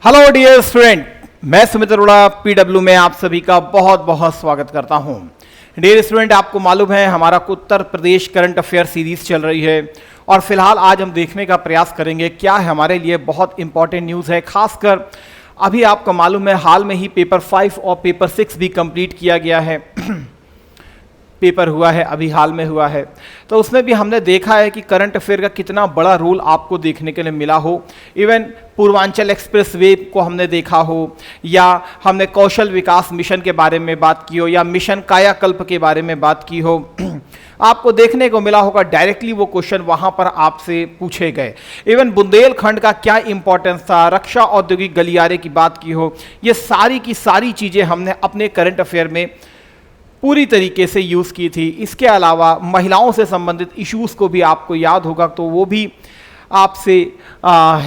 Hello dear student, मैं Sumit Arora PW में आप सभी का बहुत बहुत स्वागत करता हूं। डियर स्टूडेंट, आपको मालूम है हमारा Uttar Pradesh current affair series चल रही है और फिलहाल आज हम देखने का प्रयास करेंगे क्या है हमारे लिए बहुत इंपॉर्टेंट न्यूज़ है। खासकर अभी आपको मालूम है हाल में ही पेपर 5 और पेपर 6 भी कंप्लीट किया गया है पेपर हुआ है, अभी हाल में हुआ है। तो उसमें भी हमने देखा है कि करंट अफेयर का कितना बड़ा रोल आपको देखने के लिए मिला हो। इवन पूर्वांचल एक्सप्रेस वे को हमने देखा हो, या हमने कौशल विकास मिशन के बारे में बात की हो, या मिशन कायाकल्प के बारे में बात की हो। आपको देखने को मिला होगा डायरेक्टली वो क्वेश्चन वहां पर आपसे पूछे गए। इवन बुंदेलखंड का क्या इंपॉर्टेंस था, रक्षा औद्योगिक गलियारे की बात की हो, ये सारी की सारी चीज़ें हमने अपने करंट अफेयर में पूरी तरीके से यूज़ की थी। इसके अलावा महिलाओं से संबंधित इश्यूज़ को भी आपको याद होगा, तो वो भी आपसे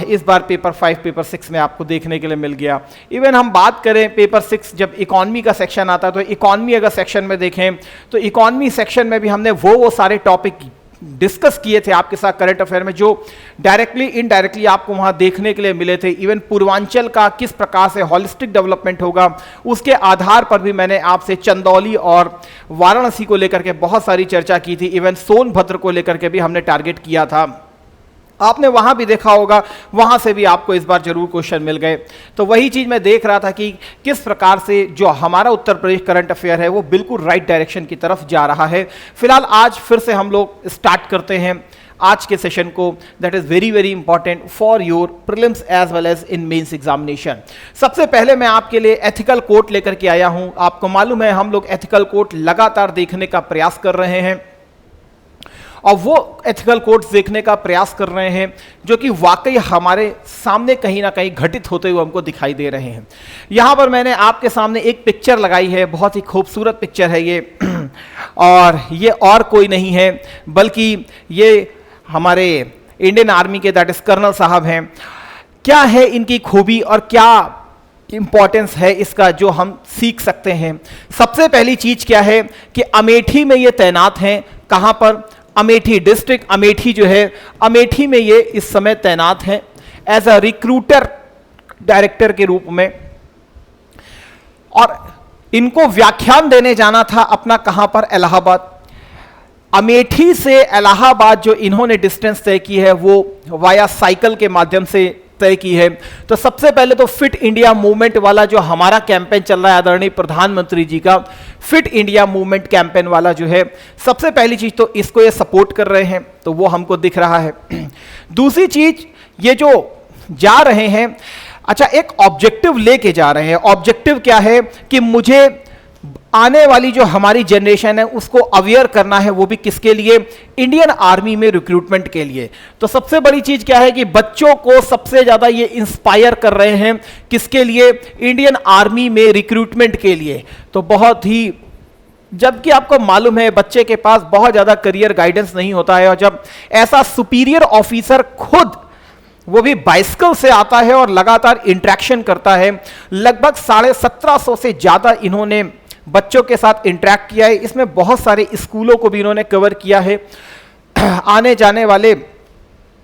इस बार पेपर 5 पेपर 6 में आपको देखने के लिए मिल गया। इवन हम बात करें पेपर 6 जब इकॉनमी का सेक्शन आता है, तो इकॉनमी अगर सेक्शन में देखें तो इकॉनमी सेक्शन में भी हमने वो सारे टॉपिक डिस्कस किए थे आपके साथ करंट अफेयर में, जो डायरेक्टली इनडायरेक्टली आपको वहां देखने के लिए मिले थे। इवन पूर्वांचल का किस प्रकार से हॉलिस्टिक डेवलपमेंट होगा, उसके आधार पर भी मैंने आपसे चंदौली और वाराणसी को लेकर के बहुत सारी चर्चा की थी। इवन सोनभद्र को लेकर के भी हमने टारगेट किया था। आपने वहां भी देखा होगा, वहां से भी आपको इस बार जरूर क्वेश्चन मिल गए। तो वही चीज मैं देख रहा था कि किस प्रकार से जो हमारा उत्तर प्रदेश करंट अफेयर है वो बिल्कुल राइट डायरेक्शन की तरफ जा रहा है। फिलहाल आज फिर से हम लोग स्टार्ट करते हैं आज के सेशन को, that is very very important for your prelims as well as in mains examination. सबसे पहले मैं आपके लिए एथिकल कोड लेकर के आया हूं। आपको मालूम है हम लोग एथिकल कोड लगातार देखने का प्रयास कर रहे हैं और वो एथिकल कोड्स देखने का प्रयास कर रहे हैं जो कि वाकई हमारे सामने कहीं ना कहीं घटित होते हुए हमको दिखाई दे रहे हैं। यहाँ पर मैंने आपके सामने एक पिक्चर लगाई है, बहुत ही खूबसूरत पिक्चर है ये और ये और कोई नहीं है बल्कि ये हमारे इंडियन आर्मी के दैट इज कर्नल साहब हैं। क्या है इनकी खूबी और क्या इंपॉर्टेंस है इसका जो हम सीख सकते हैं। सबसे पहली चीज क्या है कि अमेठी में ये तैनात हैं। कहाँ पर? अमेठी डिस्ट्रिक्ट, अमेठी जो है, अमेठी में ये इस समय तैनात हैं एज अ रिक्रूटर डायरेक्टर के रूप में। और इनको व्याख्यान देने जाना था अपना, कहां पर? इलाहाबाद। अमेठी से इलाहाबाद जो इन्होंने डिस्टेंस तय की है वो वाया साइकिल के माध्यम से तय की है। तो सबसे पहले तो फिट इंडिया मूवमेंट वाला जो हमारा कैंपेन चल रहा है आदरणीय प्रधानमंत्री जी का, फिट इंडिया मूवमेंट कैंपेन वाला जो है, सबसे पहली चीज तो इसको ये सपोर्ट कर रहे हैं, तो वो हमको दिख रहा है। दूसरी चीज, ये जो जा रहे हैं, अच्छा एक ऑब्जेक्टिव लेके जा रहे हैं। ऑब्जेक्टिव क्या है कि मुझे आने वाली जो हमारी जनरेशन है उसको अवेयर करना है, वो भी किसके लिए? इंडियन आर्मी में रिक्रूटमेंट के लिए। तो सबसे बड़ी चीज क्या है कि बच्चों को सबसे ज्यादा ये इंस्पायर कर रहे हैं, किसके लिए? इंडियन आर्मी में रिक्रूटमेंट के लिए। तो बहुत ही, जबकि आपको मालूम है बच्चे के पास बहुत ज्यादा करियर गाइडेंस नहीं होता है, और जब ऐसा सुपीरियर ऑफिसर खुद वो भी बाइसिकल से आता है और लगातार इंटरेक्शन करता है, लगभग 1750 से ज्यादा इन्होंने बच्चों के साथ इंटरेक्ट किया है। इसमें बहुत सारे स्कूलों को भी इन्होंने कवर किया है। आने जाने वाले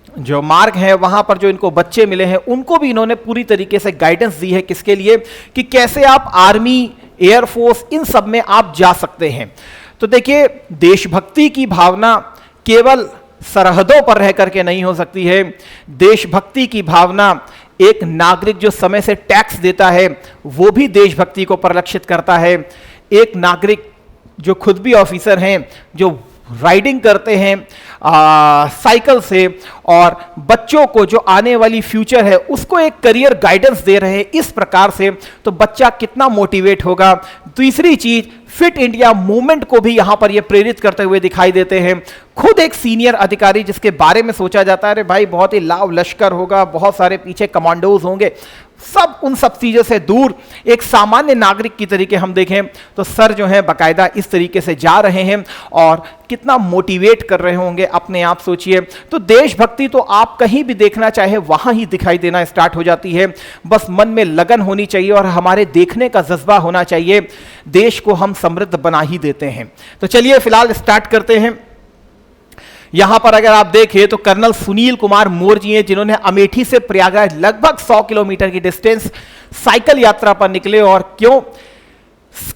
जो मार्ग हैं वहां पर जो इनको बच्चे मिले हैं उनको भी इन्होंने पूरी तरीके से गाइडेंस दी है, किसके लिए? कि कैसे आप आर्मी, एयरफोर्स, इन सब में आप जा सकते हैं। तो देखिए, देशभक्ति की भावना केवल सरहदों पर रह करके नहीं हो सकती है। देशभक्ति की भावना एक नागरिक जो समय से टैक्स देता है वो भी देशभक्ति को परिलक्षित करता है। एक नागरिक जो खुद भी ऑफिसर हैं, जो राइडिंग करते हैं साइकिल से, और बच्चों को जो आने वाली फ्यूचर है उसको एक करियर गाइडेंस दे रहे हैं इस प्रकार से, तो बच्चा कितना मोटिवेट होगा। तीसरी चीज, फिट इंडिया मूवमेंट को भी यहां पर ये प्रेरित करते हुए दिखाई देते हैं। खुद एक सीनियर अधिकारी जिसके बारे में सोचा जाता है अरे भाई बहुत ही लाव लश्कर होगा, बहुत सारे पीछे कमांडोज होंगे, सब उन सब चीजों से दूर एक सामान्य नागरिक की तरीके हम देखें तो सर जो है बाकायदा इस तरीके से जा रहे हैं और कितना मोटिवेट कर रहे होंगे, अपने आप सोचिए। तो देशभक्ति तो आप कहीं भी देखना चाहे वहां ही दिखाई देना स्टार्ट हो जाती है। बस मन में लगन होनी चाहिए और हमारे देखने का जज्बा होना चाहिए, देश को हम समृद्ध बना ही देते हैं। तो चलिए फिलहाल स्टार्ट करते हैं। यहां पर अगर आप देखें तो कर्नल सुनील कुमार मोर जी हैं, जिन्होंने अमेठी से प्रयागराज लगभग 100 किलोमीटर की डिस्टेंस साइकिल यात्रा पर निकले। और क्यों?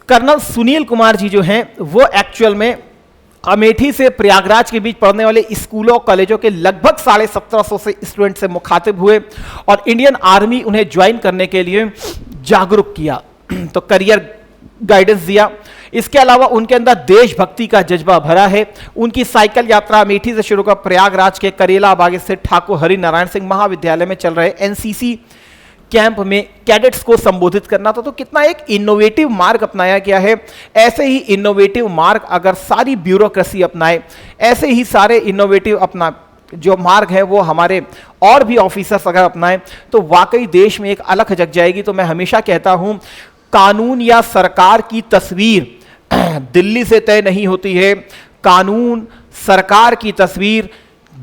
कर्नल सुनील कुमार जी जो हैं वो एक्चुअल में अमेठी से प्रयागराज के बीच पढ़ने वाले स्कूलों कॉलेजों के लगभग 1750 से स्टूडेंट से मुखातिब हुए और इंडियन आर्मी उन्हें ज्वाइन करने के लिए जागरूक किया, तो करियर गाइडेंस दिया। इसके अलावा उनके अंदर देशभक्ति का जज्बा भरा है। उनकी साइकिल यात्रा अमेठी से शुरू कर प्रयागराज के करेला बाग स्थित ठाकुर हरि नारायण सिंह महाविद्यालय में चल रहे एनसीसी कैंप में कैडेट्स को संबोधित करना था। तो कितना एक इनोवेटिव मार्ग अपनाया गया है। ऐसे ही इनोवेटिव मार्ग अगर सारी ब्यूरोक्रेसी अपनाए, ऐसे ही सारे इनोवेटिव अपना जो मार्ग है वो हमारे और भी ऑफिसर्स अगर अपनाएं तो वाकई देश में एक अलख जग जाएगी। तो मैं हमेशा कहता हूं, कानून या सरकार की तस्वीर दिल्ली से तय नहीं होती है, कानून सरकार की तस्वीर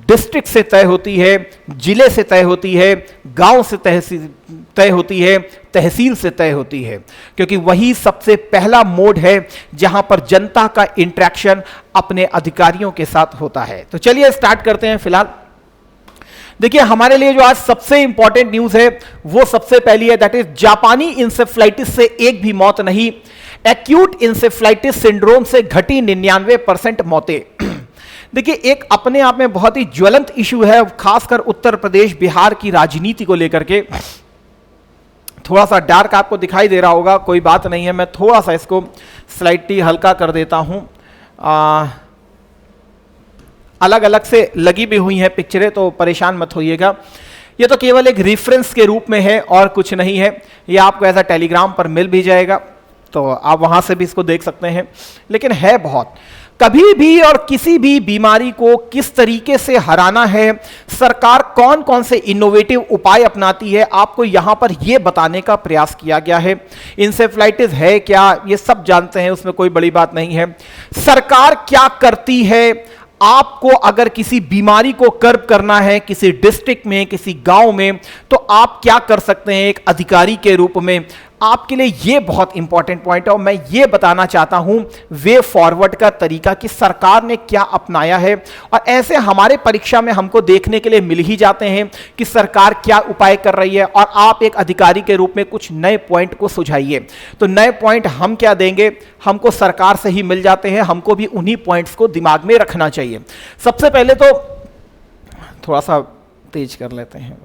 डिस्ट्रिक्ट से तय होती है, जिले से तय होती है, गांव से तय होती है, तहसील से तय होती है, क्योंकि वही सबसे पहला मोड है जहां पर जनता का इंटरेक्शन अपने अधिकारियों के साथ होता है। तो चलिए स्टार्ट करते हैं। फिलहाल देखिए, हमारे लिए जो आज सबसे इंपॉर्टेंट न्यूज है वो सबसे पहली है, दैट इज जापानी इंसेफ्लाइटिस से एक भी मौत नहीं, एक्यूट इंसेफ्लाइटिस सिंड्रोम से घटी 99% मौतें। देखिए, एक अपने आप में बहुत ही ज्वलंत इशू है, खासकर उत्तर प्रदेश बिहार की राजनीति को लेकर के। थोड़ा सा डार्क आपको दिखाई दे रहा होगा, कोई बात नहीं है, मैं थोड़ा सा इसको स्लाइटली हल्का कर देता हूं। अलग अलग से लगी भी हुई हैं पिक्चरें, तो परेशान मत होइएगा। ये तो केवल एक रेफरेंस के रूप में है और कुछ नहीं है। ये आपको ऐसा टेलीग्राम पर मिल भी जाएगा, तो आप वहां से भी इसको देख सकते हैं। लेकिन है बहुत, कभी भी और किसी भी बीमारी को किस तरीके से हराना है, सरकार कौन कौन से इनोवेटिव उपाय अपनाती है, आपको यहां पर यह बताने का प्रयास किया गया है। इंसेफ्लाइटिस है क्या, ये सब जानते हैं, उसमें कोई बड़ी बात नहीं है। सरकार क्या करती है, आपको अगर किसी बीमारी को कर्ब करना है किसी डिस्ट्रिक्ट में, किसी गांव में, तो आप क्या कर सकते हैं एक अधिकारी के रूप में, आपके लिए यह बहुत इंपॉर्टेंट पॉइंट है। और मैं यह बताना चाहता हूं वे फॉरवर्ड का तरीका कि सरकार ने क्या अपनाया है। और ऐसे हमारे परीक्षा में हमको देखने के लिए मिल ही जाते हैं कि सरकार क्या उपाय कर रही है, और आप एक अधिकारी के रूप में कुछ नए पॉइंट को सुझाइए। तो नए पॉइंट हम क्या देंगे, हमको सरकार से ही मिल जाते हैं, हमको भी उन्हीं पॉइंट्स को दिमाग में रखना चाहिए। सबसे पहले तो थोड़ा सा तेज कर लेते हैं,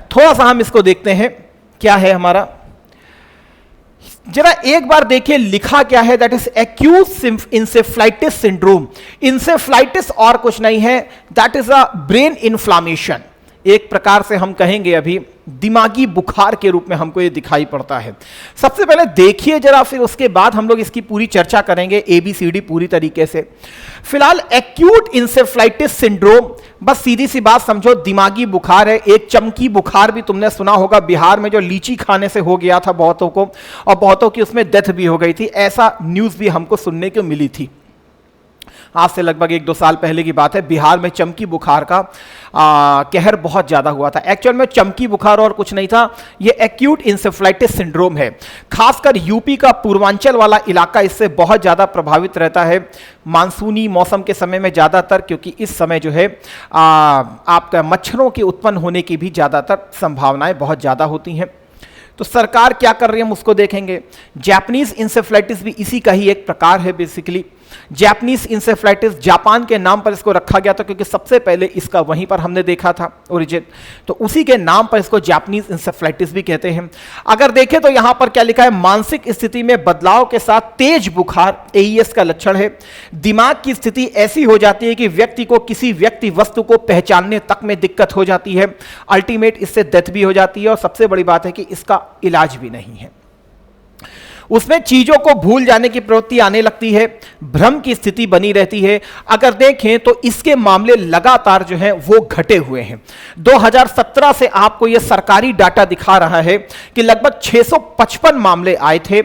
थोड़ा सा हम इसको देखते हैं क्या है हमारा। जरा एक बार देखिए लिखा क्या है, that is acute encephalitis syndrome. Encephalitis और कुछ नहीं है, that is a brain inflammation. एक प्रकार से हम कहेंगे अभी दिमागी बुखार के रूप में हमको ये दिखाई पड़ता है। सबसे पहले देखिए जरा, फिर उसके बाद हम लोग इसकी पूरी चर्चा करेंगे ABCD पूरी तरीके से। फिलहाल एक्यूट इंसेफ्लाइटिस सिंड्रोम, बस सीधी सी बात समझो, दिमागी बुखार है। एक चमकी बुखार भी तुमने सुना होगा, बिहार में जो लीची खाने से हो गया था बहुतों को, और बहुतों की उसमें डेथ भी हो गई थी, ऐसा न्यूज भी हमको सुनने को मिली थी। आज से लगभग 1-2 साल पहले की बात है। बिहार में चमकी बुखार का कहर बहुत ज्यादा हुआ था। एक्चुअल में चमकी बुखार और कुछ नहीं था, यह एक्यूट इंसेफ्लाइटिस सिंड्रोम है। खासकर यूपी का पूर्वांचल वाला इलाका इससे बहुत ज्यादा प्रभावित रहता है मानसूनी मौसम के समय में ज्यादातर, क्योंकि इस समय जो है आपका मच्छरों के उत्पन्न होने की भी ज्यादातर संभावनाएं बहुत ज्यादा होती हैं। तो सरकार क्या कर रही है हम उसको देखेंगे। जापानीज इंसेफ्लाइटिस भी इसी का ही एक प्रकार है। बेसिकली जापानीज इंसेफ्लाइटिस जापान के नाम पर इसको रखा गया था, क्योंकि सबसे पहले इसका वहीं पर हमने देखा था ओरिजिन, तो उसी के नाम पर इसको जापानीज इंसेफ्लाइटिस भी कहते हैं। अगर देखें तो यहां पर क्या लिखा है, मानसिक स्थिति में बदलाव के साथ तेज बुखार AES का लक्षण है। दिमाग की स्थिति ऐसी हो जाती है कि व्यक्ति को किसी व्यक्ति वस्तु को पहचानने तक में दिक्कत हो जाती है। अल्टीमेट इससे डेथ भी हो जाती है, और सबसे बड़ी बात है कि इसका इलाज भी नहीं है। उसमें चीजों को भूल जाने की प्रवृत्ति आने लगती है, भ्रम की स्थिति बनी रहती है। अगर देखें तो इसके मामले लगातार जो हैं वो घटे हुए हैं। 2017 से आपको यह सरकारी डाटा दिखा रहा है कि लगभग 655 मामले आए थे,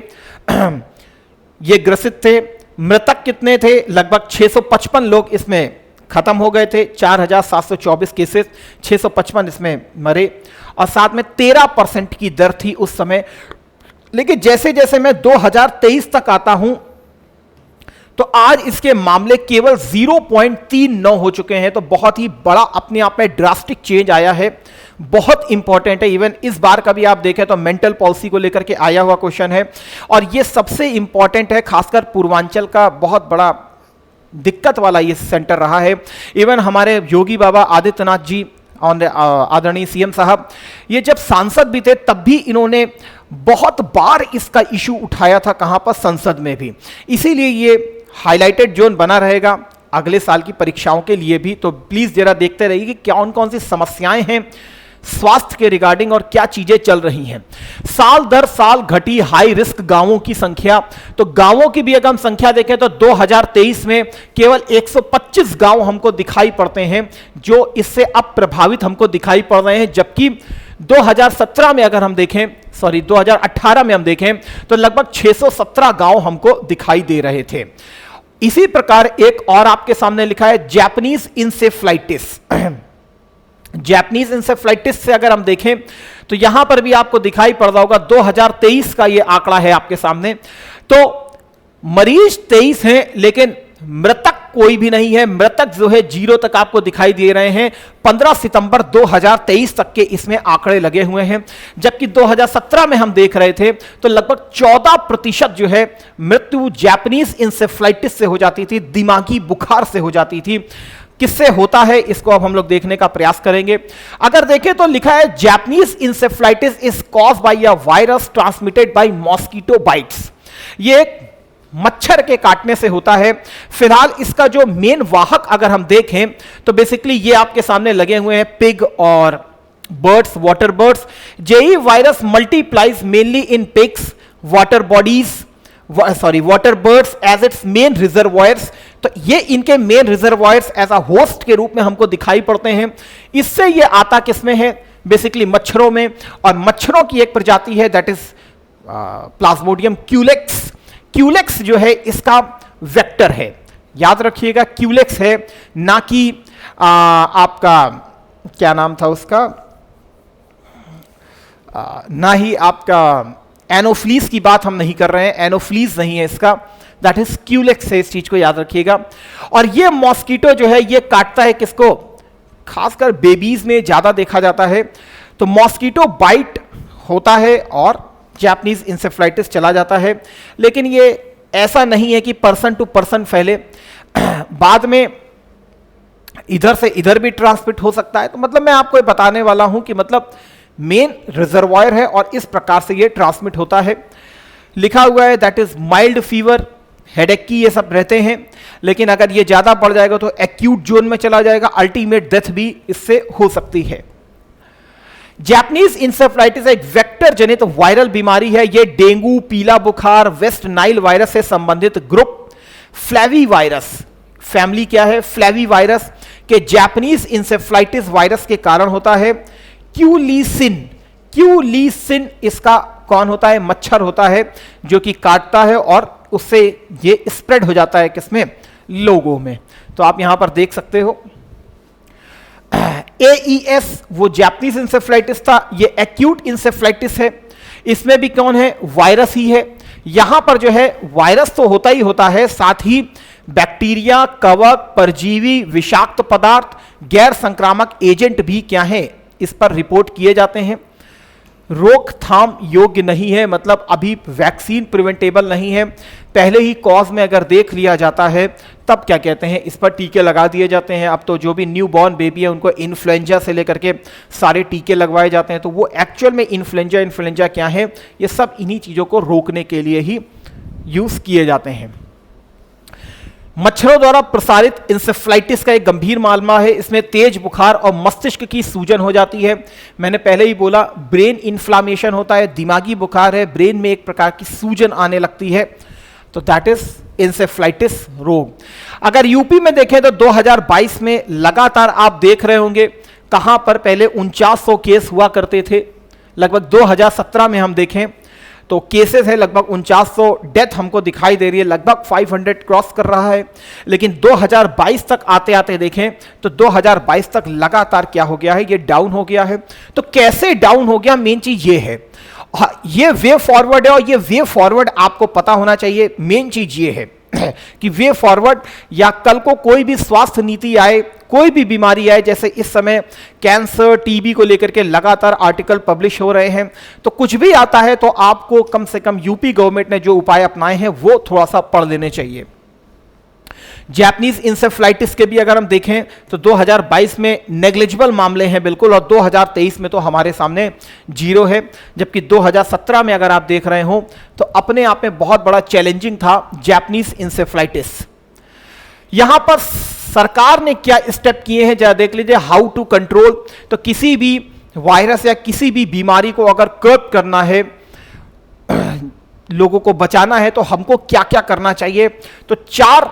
ये ग्रसित थे। मृतक कितने थे, लगभग 655 लोग इसमें खत्म हो गए थे। 4724 केसेस, 655 इसमें मरे, और साथ में 13% की दर थी उस समय। लेकिन जैसे जैसे मैं 2023 तक आता हूं तो आज इसके मामले केवल 0.39 हो चुके हैं। तो बहुत ही बड़ा अपने आप में ड्रास्टिक चेंज आया है, बहुत इंपॉर्टेंट है। इवन इस बार का भी आप देखें तो मेंटल पॉलिसी को लेकर के आया हुआ क्वेश्चन है, और ये सबसे इंपॉर्टेंट है, खासकर पूर्वांचल का बहुत बड़ा दिक्कत वाला ये सेंटर रहा है। इवन हमारे योगी बाबा आदित्यनाथ जी, आदरणीय सीएम साहब, ये जब सांसद भी थे तब भी इन्होंने बहुत बार इसका इशू उठाया था, कहां पर, संसद में भी। इसीलिए ये हाईलाइटेड जोन बना रहेगा अगले साल की परीक्षाओं के लिए भी। तो प्लीज जरा देखते रहिए कि कौन कौन सी समस्याएं हैं स्वास्थ्य के रिगार्डिंग और क्या चीजें चल रही हैं। साल दर साल घटी हाई रिस्क गांवों की संख्या। तो गांवों की भी अगर हम संख्या देखें तो 2023 में केवल 125 गांव हमको दिखाई पड़ते हैं जो इससे अब प्रभावित हमको दिखाई पड़ रहे हैं, जबकि 2017 में अगर हम देखें, 2018 में हम देखें तो लगभग 617 गांव हमको दिखाई दे रहे थे। इसी प्रकार एक और आपके सामने लिखा है जापानीज इंसेफ्लाइटिस। जापानीज इंसेफ्लाइटिस से अगर हम देखें तो यहां पर भी आपको दिखाई पड़ रहा होगा, 2023 का यह आंकड़ा है आपके सामने। तो मरीज 23 हैं लेकिन मृतक कोई भी नहीं है। मृतक जो है 0 तक आपको दिखाई दे रहे हैं। 15 सितंबर 2023 तक के इसमें आंकड़े लगे हुए हैं, जबकि 2017 में हम देख रहे थे तो लगभग 14% जो है मृत्यु जापानीज इंसेफ्लाइटिस से हो जाती थी, दिमागी बुखार से हो जाती थी। किससे होता है इसको अब हम लोग देखने का प्रयास करेंगे। अगर देखें तो लिखा है Japanese encephalitis is caused by a virus transmitted by mosquito bytes. ये एक मच्छर के काटने से होता है। फिलहाल इसका जो मेन वाहक अगर हम देखें तो बेसिकली ये आपके सामने लगे हुए हैं, पिग और birds, water birds. JE virus multiplies mainly in pigs, water bodies, water birds as its main reservoirs. तो ये इनके main reservoirs as a host के रूप में हमको दिखाई पड़ते हैं। इससे ये आता किसमें है, बेसिकली मच्छरों में, और मच्छरों की एक प्रजाति है that is Plasmodium Culex. Culex जो है इसका वेक्टर है, याद रखिएगा क्यूलेक्स है, ना कि आपका क्या नाम था उसका, ना ही आपका एनोफ्लीस की बात हम नहीं कर रहे हैं, एनोफ्लीस नहीं है इसका, दैट इज क्यूलेक्स है। इस चीज को याद रखिएगा। और ये मॉस्किटो जो है ये काटता है किसको, खासकर बेबीज में ज्यादा देखा जाता है। तो मॉस्किटो बाइट होता है और जापानीज इंसेफ्लाइटिस चला जाता है। लेकिन ये ऐसा नहीं है कि पर्सन टू पर्सन फैले, बाद में इधर से इधर भी ट्रांसमिट हो सकता है। तो मतलब मैं आपको बताने वाला हूं कि मतलब मेन रिजर्वॉयर है और इस प्रकार से ये ट्रांसमिट होता है। लिखा हुआ है that is mild fever, headache की ये सब रहते हैं, लेकिन अगर ये ज्यादा बढ़ जाएगा तो एक्यूट जोन में चला जाएगा, अल्टीमेट डेथ भी इससे हो सकती है। जापानीज इंसेफ्लाइटिस एक वेक्टर जनित वायरल बीमारी है। यह डेंगू, पीला बुखार, वेस्ट नाइल वायरस से संबंधित ग्रुप फ्लैवी वायरस, फैमिली क्या है, फ्लैवी वायरस के जापानीज इंसेफ्लाइटिस वायरस के कारण होता है। क्यूलीसिन, क्यूलीसिन इसका कौन होता है, मच्छर होता है जो कि काटता है और उससे ये स्प्रेड हो जाता है किसमें, लोगों में। तो आप यहां पर देख सकते हो AES वो जापानीज इंसेफ्लाइटिस था, ये एक्यूट इंसेफ्लाइटिस है। इसमें भी कौन है, वायरस ही है। यहां पर जो है वायरस तो होता ही होता है, साथ ही बैक्टीरिया, कवक, परजीवी, विषाक्त पदार्थ, गैर संक्रामक एजेंट भी क्या है इस पर रिपोर्ट किए जाते हैं। रोकथाम योग्य नहीं है, मतलब अभी वैक्सीन प्रिवेंटेबल नहीं है। पहले ही कॉज में अगर देख लिया जाता है तब क्या कहते हैं इस पर टीके लगा दिए जाते हैं। अब तो जो भी न्यू बॉर्न बेबी है उनको इन्फ्लुएंजा से लेकर के सारे टीके लगवाए जाते हैं। तो वो एक्चुअल में इन्फ्लुएंजा क्या है, ये सब इन्हीं चीज़ों को रोकने के लिए ही यूज़ किए जाते हैं। मच्छरों द्वारा प्रसारित इंसेफ्लाइटिस का एक गंभीर मामला है। इसमें तेज बुखार और मस्तिष्क की सूजन हो जाती है। मैंने पहले ही बोला ब्रेन इन्फ्लामेशन होता है, दिमागी बुखार है, ब्रेन में एक प्रकार की सूजन आने लगती है। तो दैट इज इंसेफ्लाइटिस रोग। अगर यूपी में देखें तो 2022 में लगातार आप देख रहे होंगे कहां पर पहले 4900 केस हुआ करते थे, लगभग 2017 में हम देखें तो केसेस है लगभग 4900, डेथ हमको दिखाई दे रही है लगभग 500 क्रॉस कर रहा है। लेकिन 2022 तक आते आते देखें तो 2022 तक लगातार क्या हो गया है, ये डाउन हो गया है। तो कैसे डाउन हो गया, मेन चीज ये है, ये वे फॉरवर्ड है और ये वे फॉरवर्ड आपको पता होना चाहिए। मेन चीज ये है कि वे फॉरवर्ड या कल को कोई भी स्वास्थ्य नीति आए, कोई भी बीमारी आए, जैसे इस समय कैंसर, टीबी को लेकर के लगातार आर्टिकल पब्लिश हो रहे हैं, तो कुछ भी आता है तो आपको कम से कम यूपी गवर्नमेंट ने जो उपाय अपनाए हैं वो थोड़ा सा पढ़ लेने चाहिए। जैपनीज इंसेफ्लाइटिस के भी अगर हम देखें तो 2022 में नेग्लिजिबल मामले हैं बिल्कुल, और 2023 में तो हमारे सामने जीरो है, जबकि 2017 में अगर आप देख रहे हो तो अपने आप में बहुत बड़ा चैलेंजिंग था जैपनीज इंसेफ्लाइटिस। यहां पर सरकार ने क्या स्टेप किए हैं जरा देख लीजिए। हाउ टू कंट्रोल, तो किसी भी वायरस या किसी भी बीमारी को अगर कर्ब करना है, लोगों को बचाना है, तो हमको क्या क्या करना चाहिए। तो 4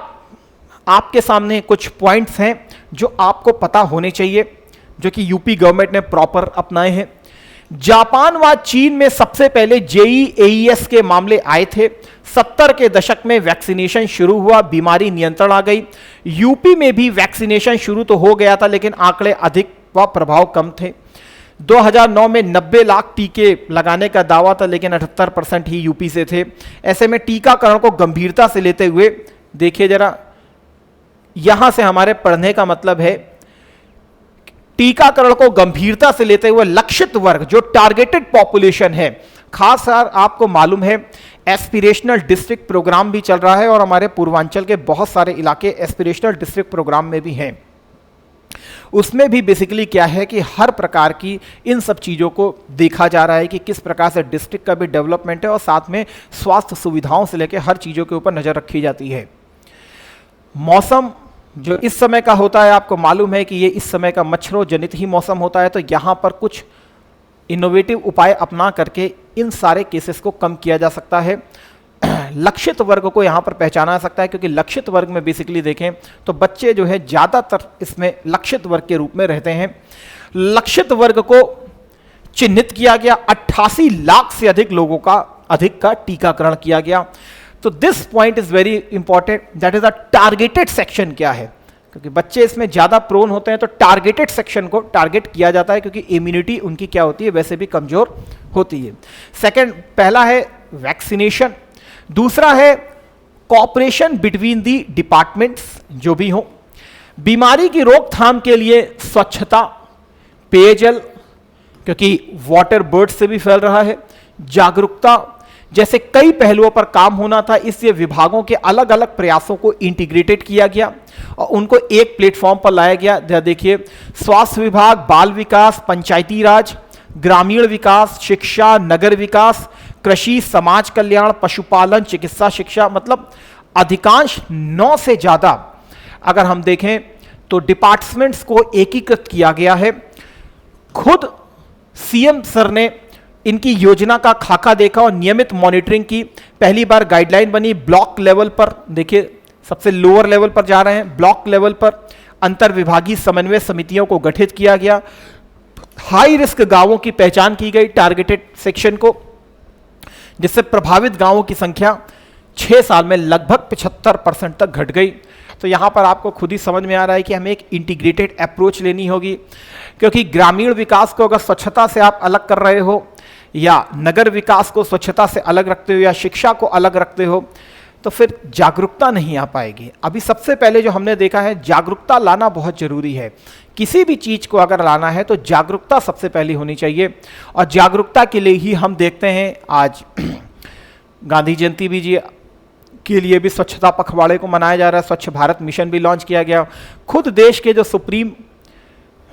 आपके सामने कुछ पॉइंट्स हैं जो आपको पता होने चाहिए, जो कि यूपी गवर्नमेंट ने प्रॉपर अपनाए हैं। जापान व चीन में सबसे पहले JEAS के मामले आए थे। 70 के दशक में वैक्सीनेशन शुरू हुआ, बीमारी नियंत्रण आ गई। यूपी में भी वैक्सीनेशन शुरू तो हो गया था, लेकिन आंकड़े अधिक व प्रभाव कम थे। 2009 में 90 लाख टीके लगाने का दावा था, लेकिन 78% ही यूपी से थे। ऐसे में टीकाकरण को गंभीरता से लेते हुए देखिए जरा, यहां से हमारे पढ़ने का मतलब है टीकाकरण को गंभीरता से लेते हुए लक्षित वर्ग, जो टारगेटेड पॉपुलेशन है, खास कर आपको मालूम है एस्पिरेशनल डिस्ट्रिक्ट प्रोग्राम भी चल रहा है, और हमारे पूर्वांचल के बहुत सारे इलाके एस्पिरेशनल डिस्ट्रिक्ट प्रोग्राम में भी हैं। उसमें भी बेसिकली क्या है कि हर प्रकार की इन सब चीज़ों को देखा जा रहा है कि किस प्रकार से डिस्ट्रिक्ट का भी डेवलपमेंट है, और साथ में स्वास्थ्य सुविधाओं से लेकर हर चीज़ों के ऊपर नज़र रखी जाती है। मौसम जो इस समय का होता है, आपको मालूम है कि ये इस समय का मच्छरों जनित ही मौसम होता है, तो यहाँ पर कुछ इनोवेटिव उपाय अपना करके इन सारे केसेस को कम किया जा सकता है। लक्षित वर्ग को यहाँ पर पहचाना जा सकता है, क्योंकि लक्षित वर्ग में बेसिकली देखें तो बच्चे जो है ज़्यादातर इसमें लक्षित वर्ग के रूप में रहते हैं। लक्षित वर्ग को चिन्हित किया गया, 88 लाख से अधिक लोगों का टीकाकरण किया गया। तो this point is very important, that is a targeted section. क्या है, क्योंकि बच्चे इसमें ज्यादा प्रोन होते हैं, तो टारगेटेड सेक्शन को टारगेट किया जाता है, क्योंकि इम्यूनिटी उनकी क्या होती है, वैसे भी कमजोर होती है। सेकंड, पहला है वैक्सीनेशन, दूसरा है कॉपरेशन बिटवीन दी डिपार्टमेंट्स जो भी हो, बीमारी की रोकथाम के लिए स्वच्छता, पेयजल, क्योंकि वाटर बर्ड से भी फैल रहा है, जागरूकता जैसे कई पहलुओं पर काम होना था, इसलिए विभागों के अलग अलग प्रयासों को इंटीग्रेटेड किया गया और उनको एक प्लेटफॉर्म पर लाया गया। देखिए, स्वास्थ्य विभाग, बाल विकास, पंचायती राज, ग्रामीण विकास, शिक्षा, नगर विकास, कृषि, समाज कल्याण, पशुपालन, चिकित्सा शिक्षा, मतलब अधिकांश 9 से ज्यादा अगर हम देखें तो डिपार्टमेंट्स को एकीकृत किया गया है। खुद सीएम सर ने इनकी योजना का खाका देखा और नियमित मॉनिटरिंग की। पहली बार गाइडलाइन बनी ब्लॉक लेवल पर, देखिए सबसे लोअर लेवल पर जा रहे हैं, ब्लॉक लेवल पर अंतर विभागीय समन्वय समितियों को गठित किया गया। हाई रिस्क गांवों की पहचान की गई टारगेटेड सेक्शन को, जिससे प्रभावित गांवों की संख्या 6 साल में लगभग 75% तक घट गई। तो यहां पर आपको खुद ही समझ में आ रहा है कि हमें एक इंटीग्रेटेड अप्रोच लेनी होगी, क्योंकि ग्रामीण विकास को अगर स्वच्छता से आप अलग कर रहे हो, या नगर विकास को स्वच्छता से अलग रखते हो, या शिक्षा को अलग रखते हो, तो फिर जागरूकता नहीं आ पाएगी। अभी सबसे पहले जो हमने देखा है, जागरूकता लाना बहुत जरूरी है। किसी भी चीज को अगर लाना है तो जागरूकता सबसे पहले होनी चाहिए, और जागरूकता के लिए ही हम देखते हैं आज गांधी जयंती भी जी के लिए भी स्वच्छता पखवाड़े को मनाया जा रहा है, स्वच्छ भारत मिशन भी लॉन्च किया गया। खुद देश के जो सुप्रीम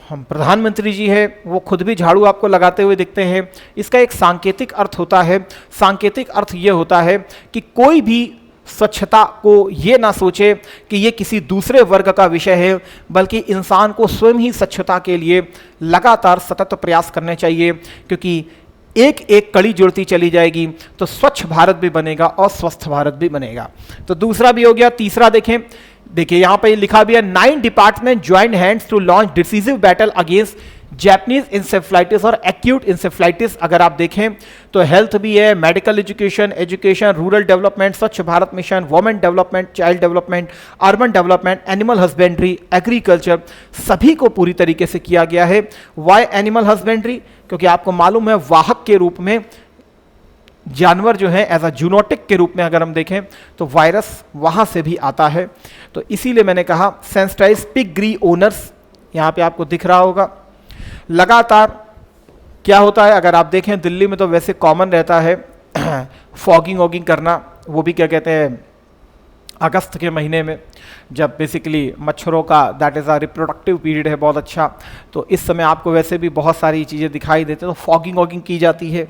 हम प्रधानमंत्री जी है, वो खुद भी झाड़ू आपको लगाते हुए दिखते हैं। इसका एक सांकेतिक अर्थ होता है, सांकेतिक अर्थ ये होता है कि कोई भी स्वच्छता को ये ना सोचे कि ये किसी दूसरे वर्ग का विषय है, बल्कि इंसान को स्वयं ही स्वच्छता के लिए लगातार सतत प्रयास करने चाहिए, क्योंकि एक एक कड़ी जुड़ती चली जाएगी तो स्वच्छ भारत भी बनेगा और स्वस्थ भारत भी बनेगा। तो दूसरा भी हो गया। तीसरा देखें, यहां पे लिखा भी है 9 department joint hands to launch decisive battle against Japanese encephalitis और एक्यूट इंसेफ्लाइटिस। अगर आप देखें तो हेल्थ भी है, medical education, rural development, Swachh Bharat mission, women development, child development, urban development, animal husbandry, agriculture, सभी को पूरी तरीके से किया गया है। Why animal husbandry? क्योंकि आपको मालूम है वाहक के रूप में जानवर जो है एज अ जूनोटिक के रूप में अगर हम देखें तो वायरस वहाँ से भी आता है। तो इसीलिए मैंने कहा सेंसिटाइज पिग ग्री ओनर्स, यहाँ पे आपको दिख रहा होगा। लगातार क्या होता है, अगर आप देखें दिल्ली में तो वैसे कॉमन रहता है फॉगिंग वॉगिंग करना, वो भी क्या कहते हैं अगस्त के महीने में, जब बेसिकली मच्छरों का that is a reproductive period है बहुत अच्छा। तो इस समय आपको वैसे भी बहुत सारी चीज़ें दिखाई देती हैं, तो फॉगिंग वॉगिंग की जाती है।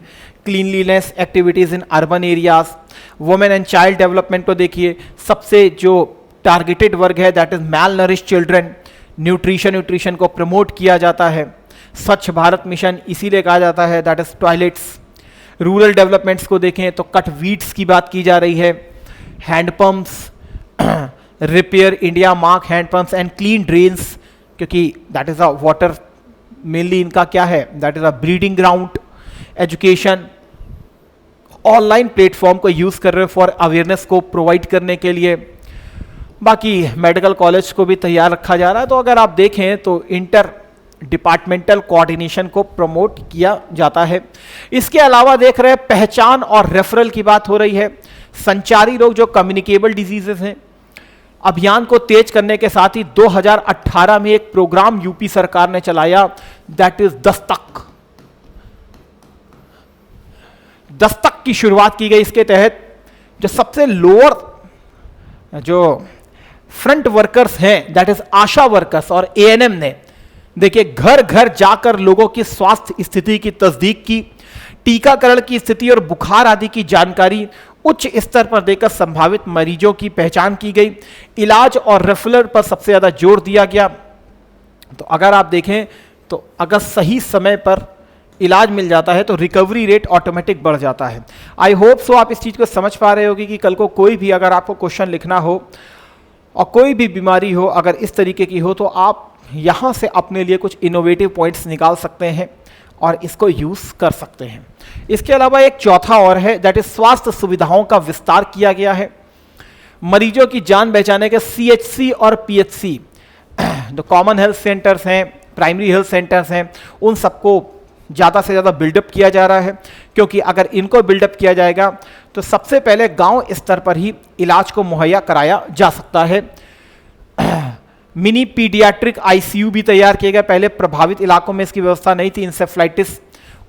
Cleanliness activities in urban areas, women and child development को देखिए, सबसे जो टारगेटेड वर्ग है that is malnourish children, nutrition को प्रमोट किया जाता है। स्वच्छ भारत मिशन इसीलिए कहा जाता है that is toilets. Rural developments को देखें तो कट वीड्स की बात की जा रही है, handpumps, repair India Mark handpumps and clean drains, क्योंकि that is a water mainly इनका क्या है that is a breeding ground. Education, online platform को यूज़ कर रहे हैं फॉर अवेयरनेस को प्रोवाइड करने के लिए। बाकी मेडिकल कॉलेज को भी तैयार रखा जा रहा है। तो अगर आप देखें तो इंटर डिपार्टमेंटल कोऑर्डिनेशन को प्रमोट किया जाता है। इसके अलावा देख रहे हैं पहचान और रेफरल की बात हो रही है। संचारी रोग जो कम्युनिकेबल डिजीजेस हैं, अभियान को तेज करने के साथ ही 2018 में एक प्रोग्राम यूपी सरकार ने चलाया दैट इज दस्तक। दस्तक की शुरुआत की गई। इसके तहत जो सबसे लोअर जो फ्रंट वर्कर्स हैं दैट इज आशा वर्कर्स और एएनएम ने देखिए घर घर जाकर लोगों की स्वास्थ्य स्थिति की तस्दीक की, टीकाकरण की स्थिति और बुखार आदि की जानकारी उच्च स्तर पर देकर संभावित मरीजों की पहचान की गई। इलाज और रेफरल पर सबसे ज़्यादा जोर दिया गया। तो अगर आप देखें तो अगर सही समय पर इलाज मिल जाता है तो रिकवरी रेट ऑटोमेटिक बढ़ जाता है। आई होप सो आप इस चीज़ को समझ पा रहे होगी कि कल को कोई भी अगर आपको क्वेश्चन लिखना हो और कोई भी बीमारी हो अगर इस तरीके की हो तो आप यहाँ से अपने लिए कुछ इनोवेटिव पॉइंट्स निकाल सकते हैं और इसको यूज़ कर सकते हैं। इसके अलावा एक चौथा और है दैट इज स्वास्थ्य सुविधाओं का विस्तार किया गया है। मरीजों की जान बचाने के सीएचसी और पीएचसी जो कॉमन हेल्थ सेंटर्स हैं, प्राइमरी हेल्थ सेंटर्स हैं, उन सबको ज़्यादा से ज़्यादा बिल्डअप किया जा रहा है, क्योंकि अगर इनको बिल्डअप किया जाएगा तो सबसे पहले गांव स्तर पर ही इलाज को मुहैया कराया जा सकता है। मिनी पीडियाट्रिक आईसीयू भी तैयार किए गए। पहले प्रभावित इलाकों में इसकी व्यवस्था नहीं थी। इंसेफ्लाइटिस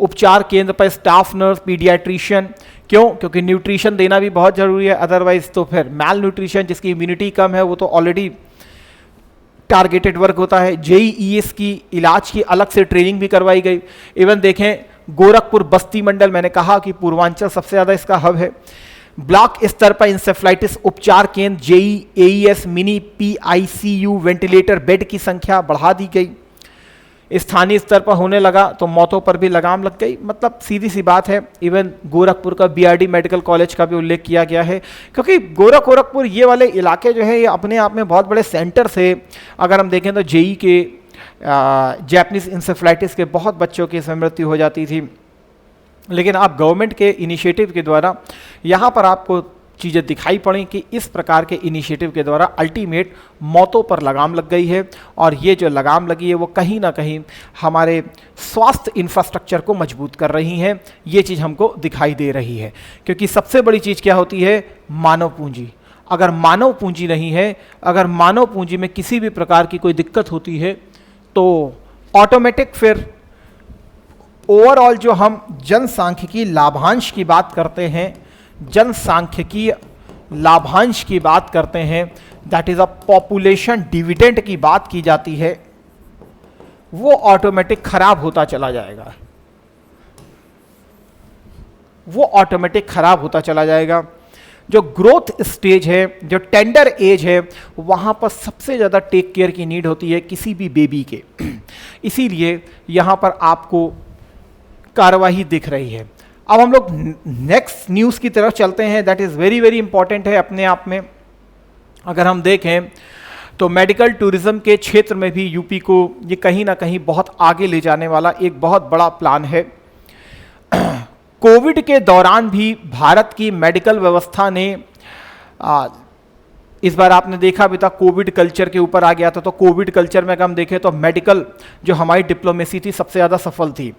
उपचार केंद्र पर स्टाफ नर्स, पीडियाट्रिशियन, क्यों? क्योंकि न्यूट्रिशन देना भी बहुत जरूरी है, अदरवाइज तो फिर मैल न्यूट्रिशन जिसकी इम्यूनिटी कम है वो तो ऑलरेडी टारगेटेड वर्क होता है। जेईईएस की इलाज की अलग से ट्रेनिंग भी करवाई गई। इवन देखें गोरखपुर बस्ती मंडल, मैंने कहा कि पूर्वांचल सबसे ज़्यादा इसका हब है। ब्लॉक स्तर पर इंसेफ्लाइटिस उपचार केंद्र, जेईएईएस, मिनी पीआईसीयू, वेंटिलेटर बेड की संख्या बढ़ा दी गई। स्थानीय स्तर पर होने लगा तो मौतों पर भी लगाम लग गई। मतलब सीधी सी बात है। इवन गोरखपुर का बीआरडी मेडिकल कॉलेज का भी उल्लेख किया गया है, क्योंकि गोरखपुर ये वाले इलाके जो है ये अपने आप में बहुत बड़े सेंटर से, अगर हम देखें तो जेई के जैपनीज इंसेफ्लाइटिस के बहुत बच्चों की इसमें मृत्यु हो जाती थी। लेकिन अब गवर्नमेंट के इनिशिएटिव के द्वारा यहाँ पर आपको चीज़ें दिखाई पड़ी कि इस प्रकार के इनिशिएटिव के द्वारा अल्टीमेट मौतों पर लगाम लग गई है, और ये जो लगाम लगी है वो कहीं ना कहीं हमारे स्वास्थ्य इंफ्रास्ट्रक्चर को मजबूत कर रही है। ये चीज़ हमको दिखाई दे रही है, क्योंकि सबसे बड़ी चीज़ क्या होती है? मानव पूंजी। अगर मानव पूंजी नहीं है, अगर मानव पूंजी में किसी भी प्रकार की कोई दिक्कत होती है तो ऑटोमेटिक फिर ओवरऑल जो हम जनसांख्यिकी लाभांश की बात करते हैं, जनसांख्यिकीय लाभांश की बात करते हैं, that is a population dividend की बात की जाती है, वो ऑटोमेटिक खराब होता चला जाएगा। वो ऑटोमेटिक खराब होता चला जाएगा। जो ग्रोथ स्टेज है, जो टेंडर एज है, वहां पर सबसे ज़्यादा टेक केयर की नीड होती है किसी भी बेबी के। इसीलिए यहां पर आपको कार्यवाही दिख रही है। अब हम लोग नेक्स्ट न्यूज़ की तरफ चलते हैं, that is very very important है अपने आप में। अगर हम देखें तो मेडिकल टूरिज्म के क्षेत्र में भी यूपी को ये कहीं ना कहीं बहुत आगे ले जाने वाला एक बहुत बड़ा प्लान है। कोविड के दौरान भी भारत की मेडिकल व्यवस्था ने इस बार आपने देखा भी था कोविड कल्चर के ऊपर आ गया था। तो कोविड कल्चर में अगर हम देखें तो मेडिकल जो हमारी डिप्लोमेसी थी सबसे ज़्यादा सफल थी।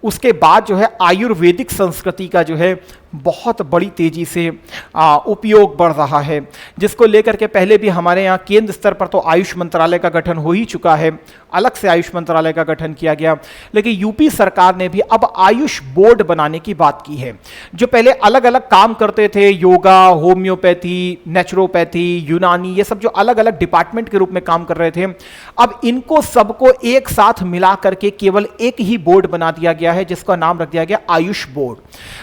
उसके बाद जो है आयुर्वेदिक संस्कृति का जो है बहुत बड़ी तेजी से उपयोग बढ़ रहा है, जिसको लेकर के पहले भी हमारे यहाँ केंद्र स्तर पर तो आयुष मंत्रालय का गठन हो ही चुका है, अलग से आयुष मंत्रालय का गठन किया गया, लेकिन यूपी सरकार ने भी अब आयुष बोर्ड बनाने की बात की है। जो पहले अलग अलग काम करते थे, योगा, होम्योपैथी, नेचुरोपैथी, यूनानी, ये सब जो अलग अलग डिपार्टमेंट के रूप में काम कर रहे थे, अब इनको सबको एक साथ मिला करके केवल एक ही बोर्ड बना दिया गया है, जिसका नाम रख दिया गया आयुष बोर्ड।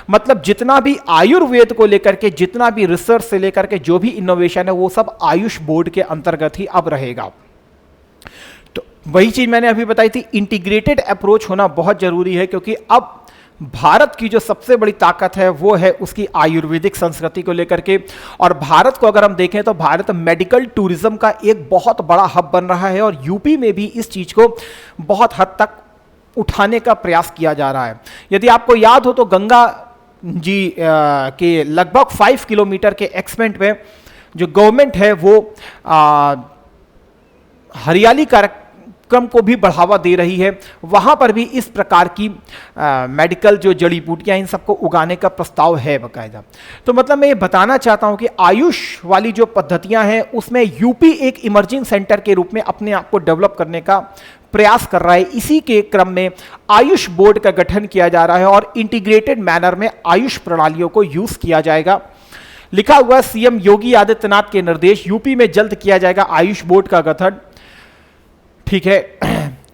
मतलब जितना भी आयुर्वेद को लेकर के, जितना भी रिसर्च से लेकर के जो भी इनोवेशन है, वो सब आयुष बोर्ड के अंतर्गत ही अब रहेगा। तो वही चीज मैंने अभी बताई थी, इंटीग्रेटेड अप्रोच होना बहुत जरूरी है, क्योंकि अब भारत की जो सबसे बड़ी ताकत है वो है उसकी आयुर्वेदिक संस्कृति को लेकर के। और भारत को अगर हम देखें तो भारत मेडिकल टूरिज्म का एक बहुत बड़ा हब बन रहा है, और यूपी में भी इस चीज को बहुत हद तक उठाने का प्रयास किया जा रहा है। यदि आपको याद हो तो गंगा जी के लगभग 5 किलोमीटर के एक्सपेंट में जो गवर्नमेंट है वो हरियाली कार्यक्रम को भी बढ़ावा दे रही है। वहां पर भी इस प्रकार की मेडिकल जो जड़ी बूटियां, इन सबको उगाने का प्रस्ताव है बाकायदा। तो मतलब मैं ये बताना चाहता हूं कि आयुष वाली जो पद्धतियां हैं उसमें यूपी एक इमर्जिंग सेंटर के रूप में अपने आप को डेवलप करने का प्रयास कर रहा है। इसी के क्रम में आयुष बोर्ड का गठन किया जा रहा है और इंटीग्रेटेड मैनर में आयुष प्रणालियों को यूज किया जाएगा। लिखा हुआ सीएम योगी आदित्यनाथ के निर्देश, यूपी में जल्द किया जाएगा आयुष बोर्ड का गठन। ठीक है,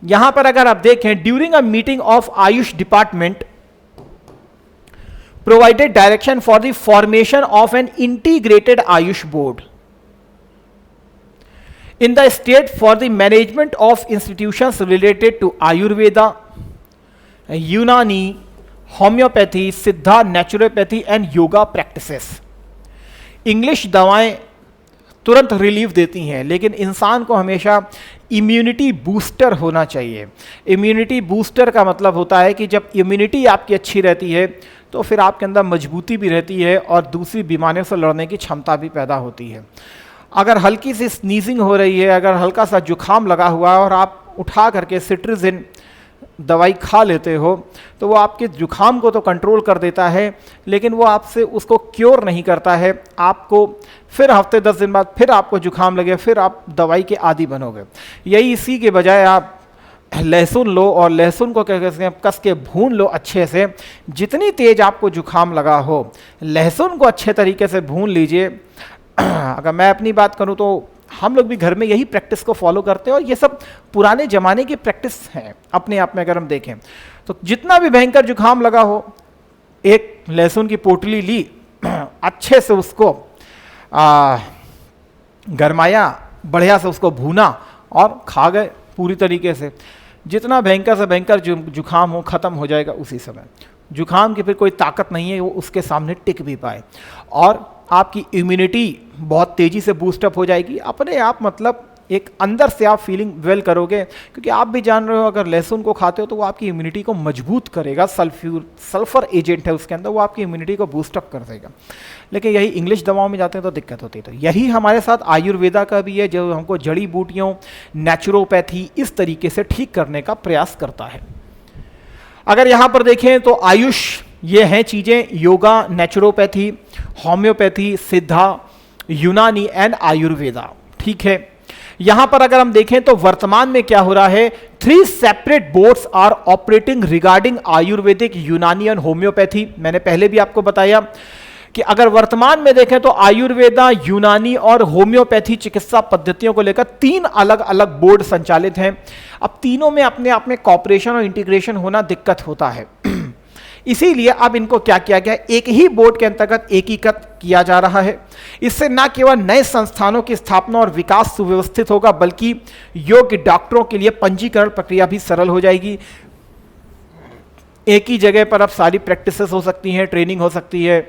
यहां पर अगर आप देखें, during a meeting of Ayush department provided direction for the formation of an integrated Ayush board in the state for the management of institutions related to Ayurveda, Unani, homeopathy, सिद्धा, naturopathy and yoga practices। English दवाएं तुरंत relief देती हैं, लेकिन इंसान को हमेशा immunity booster होना चाहिए। इम्यूनिटी बूस्टर का मतलब होता है कि जब इम्यूनिटी आपकी अच्छी रहती है तो फिर आपके अंदर मजबूती भी रहती है और दूसरी बीमारियों से लड़ने की क्षमता भी पैदा होती है। अगर हल्की सी स्नीजिंग हो रही है, अगर हल्का सा जुखाम लगा हुआ है और आप उठा करके सिट्रिजिन दवाई खा लेते हो, तो वो आपके जुखाम को तो कंट्रोल कर देता है, लेकिन वो आपसे उसको क्योर नहीं करता है। आपको फिर हफ्ते 10 दिन बाद फिर आपको जुखाम लगे, फिर आप दवाई के आदी बनोगे। यही इसी के बजाय आप लहसुन लो और लहसुन को क्या कहते हैं, कस के भून लो अच्छे से। जितनी तेज आपको जुखाम लगा हो, लहसुन को अच्छे तरीके से भून लीजिए। अगर मैं अपनी बात करूं तो हम लोग भी घर में यही प्रैक्टिस को फॉलो करते हैं, और ये सब पुराने जमाने की प्रैक्टिस है अपने आप में। अगर हम देखें तो जितना भी भयंकर जुखाम लगा हो, एक लहसुन की पोटली ली, अच्छे से उसको गरमाया, बढ़िया से उसको भूना और खा गए पूरी तरीके से। जितना भयंकर से भयंकर जुखाम हो, खत्म हो जाएगा उसी समय। जुखाम की फिर कोई ताकत नहीं है वो उसके सामने टिक भी पाए, और आपकी इम्यूनिटी बहुत तेजी से बूस्टअप हो जाएगी अपने आप। मतलब एक अंदर से आप फीलिंग वेल करोगे, क्योंकि आप भी जान रहे हो अगर लहसुन को खाते हो तो वो आपकी इम्यूनिटी को मजबूत करेगा। सल्फर एजेंट है उसके अंदर, वो आपकी इम्यूनिटी को बूस्टअप कर देगा। लेकिन यही इंग्लिश दवाओं में जाते हैं तो दिक्कत होती है। तो यही हमारे साथ आयुर्वेदा का भी है, जो हमको जड़ी बूटियों, नेचुरोपैथी इस तरीके से ठीक करने का प्रयास करता है। अगर यहाँ पर देखें तो आयुष ये हैं चीज़ें, योगा, नेचुरोपैथी, होम्योपैथी, सिद्धा, यूनानी एंड आयुर्वेदा। ठीक है, यहां पर अगर हम देखें तो वर्तमान में क्या हो रहा है, 3 separate boards are operating regarding Ayurvedic, Unani and homeopathy. मैंने पहले भी आपको बताया कि अगर वर्तमान में देखें तो आयुर्वेदा, यूनानी और होम्योपैथी चिकित्सा पद्धतियों को लेकर 3 अलग अलग बोर्ड संचालित हैं। अब तीनों में अपने आप में कॉपरेशन और इंटीग्रेशन होना दिक्कत होता है, इसीलिए अब इनको क्या किया गया, एक ही बोर्ड के अंतर्गत एकीकृत किया जा रहा है। इससे न केवल नए संस्थानों की स्थापना और विकास सुव्यवस्थित होगा, बल्कि योग्य डॉक्टरों के लिए पंजीकरण प्रक्रिया भी सरल हो जाएगी। एक ही जगह पर अब सारी प्रैक्टिसेस हो सकती हैं, ट्रेनिंग हो सकती है,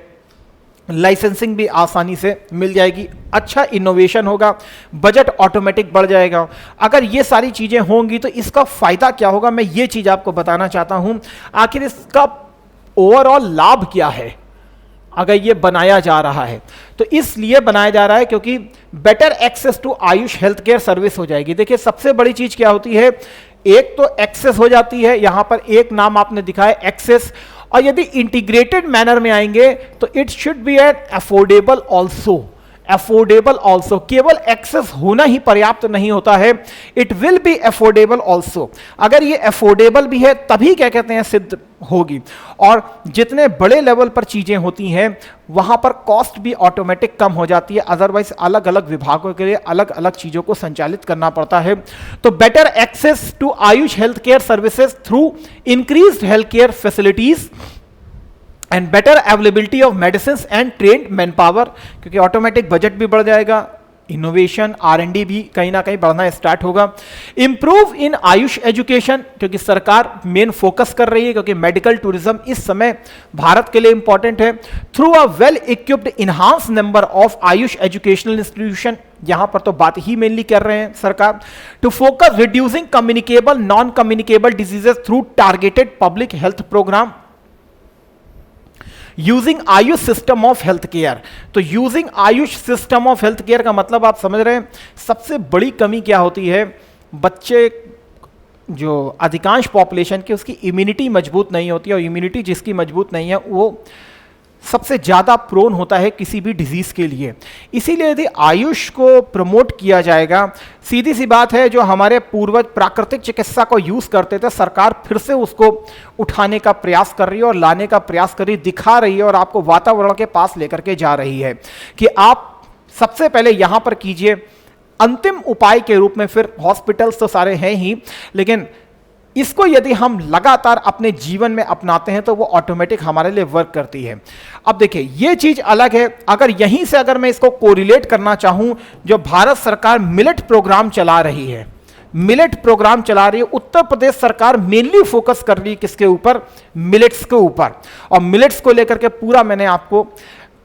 लाइसेंसिंग भी आसानी से मिल जाएगी, अच्छा इनोवेशन होगा, बजट ऑटोमेटिक बढ़ जाएगा। अगर ये सारी चीजें होंगी तो इसका फायदा क्या होगा, मैं ये चीज आपको बताना चाहता हूं। आखिर इसका ओवरऑल लाभ क्या है अगर ये बनाया जा रहा है, तो इसलिए बनाया जा रहा है क्योंकि better access to AYUSH health care service हो जाएगी। देखिए सबसे बड़ी चीज क्या होती है, एक तो एक्सेस हो जाती है, यहां पर एक नाम आपने दिखाया एक्सेस, और यदि इंटीग्रेटेड मैनर में आएंगे तो it should be an affordable also. Affordable also, केवल एक्सेस होना ही पर्याप्त नहीं होता है, it will be affordable also. अगर ये अफोर्डेबल भी है तभी क्या कहते हैं सिद्ध होगी। और जितने बड़े लेवल पर चीजें होती हैं वहां पर कॉस्ट भी ऑटोमेटिक कम हो जाती है, अदरवाइज अलग अलग विभागों के लिए अलग अलग चीजों को संचालित करना पड़ता है। तो better access to AYUSH health care services through increased health care facilities and better availability of medicine and trained man power, क्योंकि ऑटोमेटिक बजट भी बढ़ जाएगा, इनोवेशन R&D भी कहीं ना कहीं बढ़ना स्टार्ट होगा। इंप्रूव इन आयुष एजुकेशन, क्योंकि सरकार मेन फोकस कर रही है, क्योंकि मेडिकल टूरिज्म इस समय भारत के लिए इंपॉर्टेंट है। Through a well equipped enhance number of Ayush educational institution, यहां पर तो बात ही मेनली कर रहे हैं सरकार। To focus reducing communicable non communicable diseases through targeted public health programme using AYUSH system of health care. तो using AYUSH system of health care का मतलब आप समझ रहे हैं, सबसे बड़ी कमी क्या होती है, बच्चे जो अधिकांश पॉपुलेशन की उसकी इम्यूनिटी मजबूत नहीं होती है, और इम्यूनिटी जिसकी मजबूत नहीं है वो सबसे ज़्यादा प्रोन होता है किसी भी डिजीज़ के लिए। इसीलिए यदि आयुष को प्रमोट किया जाएगा, सीधी सी बात है, जो हमारे पूर्वज प्राकृतिक चिकित्सा को यूज़ करते थे, सरकार फिर से उसको उठाने का प्रयास कर रही है और लाने का प्रयास कर रही, दिखा रही है और आपको वातावरण के पास लेकर के जा रही है कि आप सबसे पहले यहाँ पर कीजिए अंतिम उपाय के रूप में। फिर हॉस्पिटल्स तो सारे हैं ही, लेकिन इसको यदि हम लगातार अपने जीवन में अपनाते हैं तो वो ऑटोमेटिक हमारे लिए वर्क करती है। अब देखिए ये चीज अलग है, अगर यहीं से अगर मैं इसको कोरिलेट करना चाहूं, जो भारत सरकार मिलेट प्रोग्राम चला रही है, मिलेट प्रोग्राम चला रही है, उत्तर प्रदेश सरकार मेनली फोकस कर रही है किसके ऊपर, मिलेट्स के ऊपर। और मिलेट्स को लेकर के पूरा मैंने आपको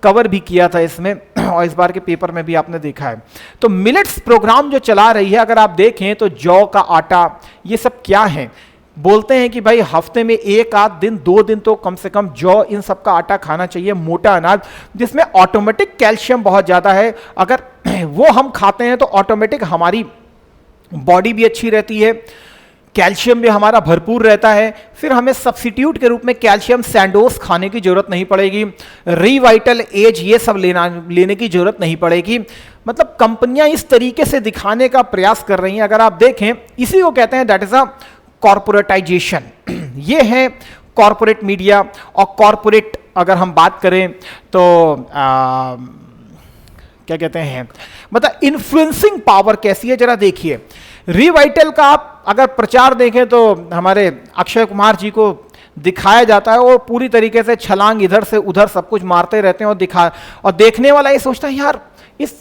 कवर भी किया था इसमें, और इस बार के पेपर में भी आपने देखा है। तो मिलेट्स प्रोग्राम जो चला रही है, अगर आप देखें तो जौ का आटा, ये सब क्या है, बोलते हैं कि भाई हफ्ते में एक आध दिन 2 दिन तो कम से कम जौ इन सब का आटा खाना चाहिए, मोटा अनाज जिसमें ऑटोमेटिक कैल्शियम बहुत ज़्यादा है। अगर वो हम खाते हैं तो ऑटोमेटिक हमारी बॉडी भी अच्छी रहती है, कैल्शियम भी हमारा भरपूर रहता है। फिर हमें सब्स्टिट्यूट के रूप में कैल्शियम सैंडोज खाने की जरूरत नहीं पड़ेगी, रिवाइटल एज ये सब लेने की जरूरत नहीं पड़ेगी। मतलब कंपनियां इस तरीके से दिखाने का प्रयास कर रही हैं। अगर आप देखें, इसी को कहते हैं दैट इज अ कॉर्पोरेटाइजेशन। ये है कॉर्पोरेट मीडिया। और कॉर्पोरेट अगर हम बात करें तो क्या कहते हैं, मतलब इन्फ्लुएंसिंग पावर कैसी है जरा देखिए। रिवाइटल का आप अगर प्रचार देखें तो हमारे अक्षय कुमार जी को दिखाया जाता है और पूरी तरीके से छलांग इधर से उधर सब कुछ मारते रहते हैं, और देखने वाला ये सोचता है यार इस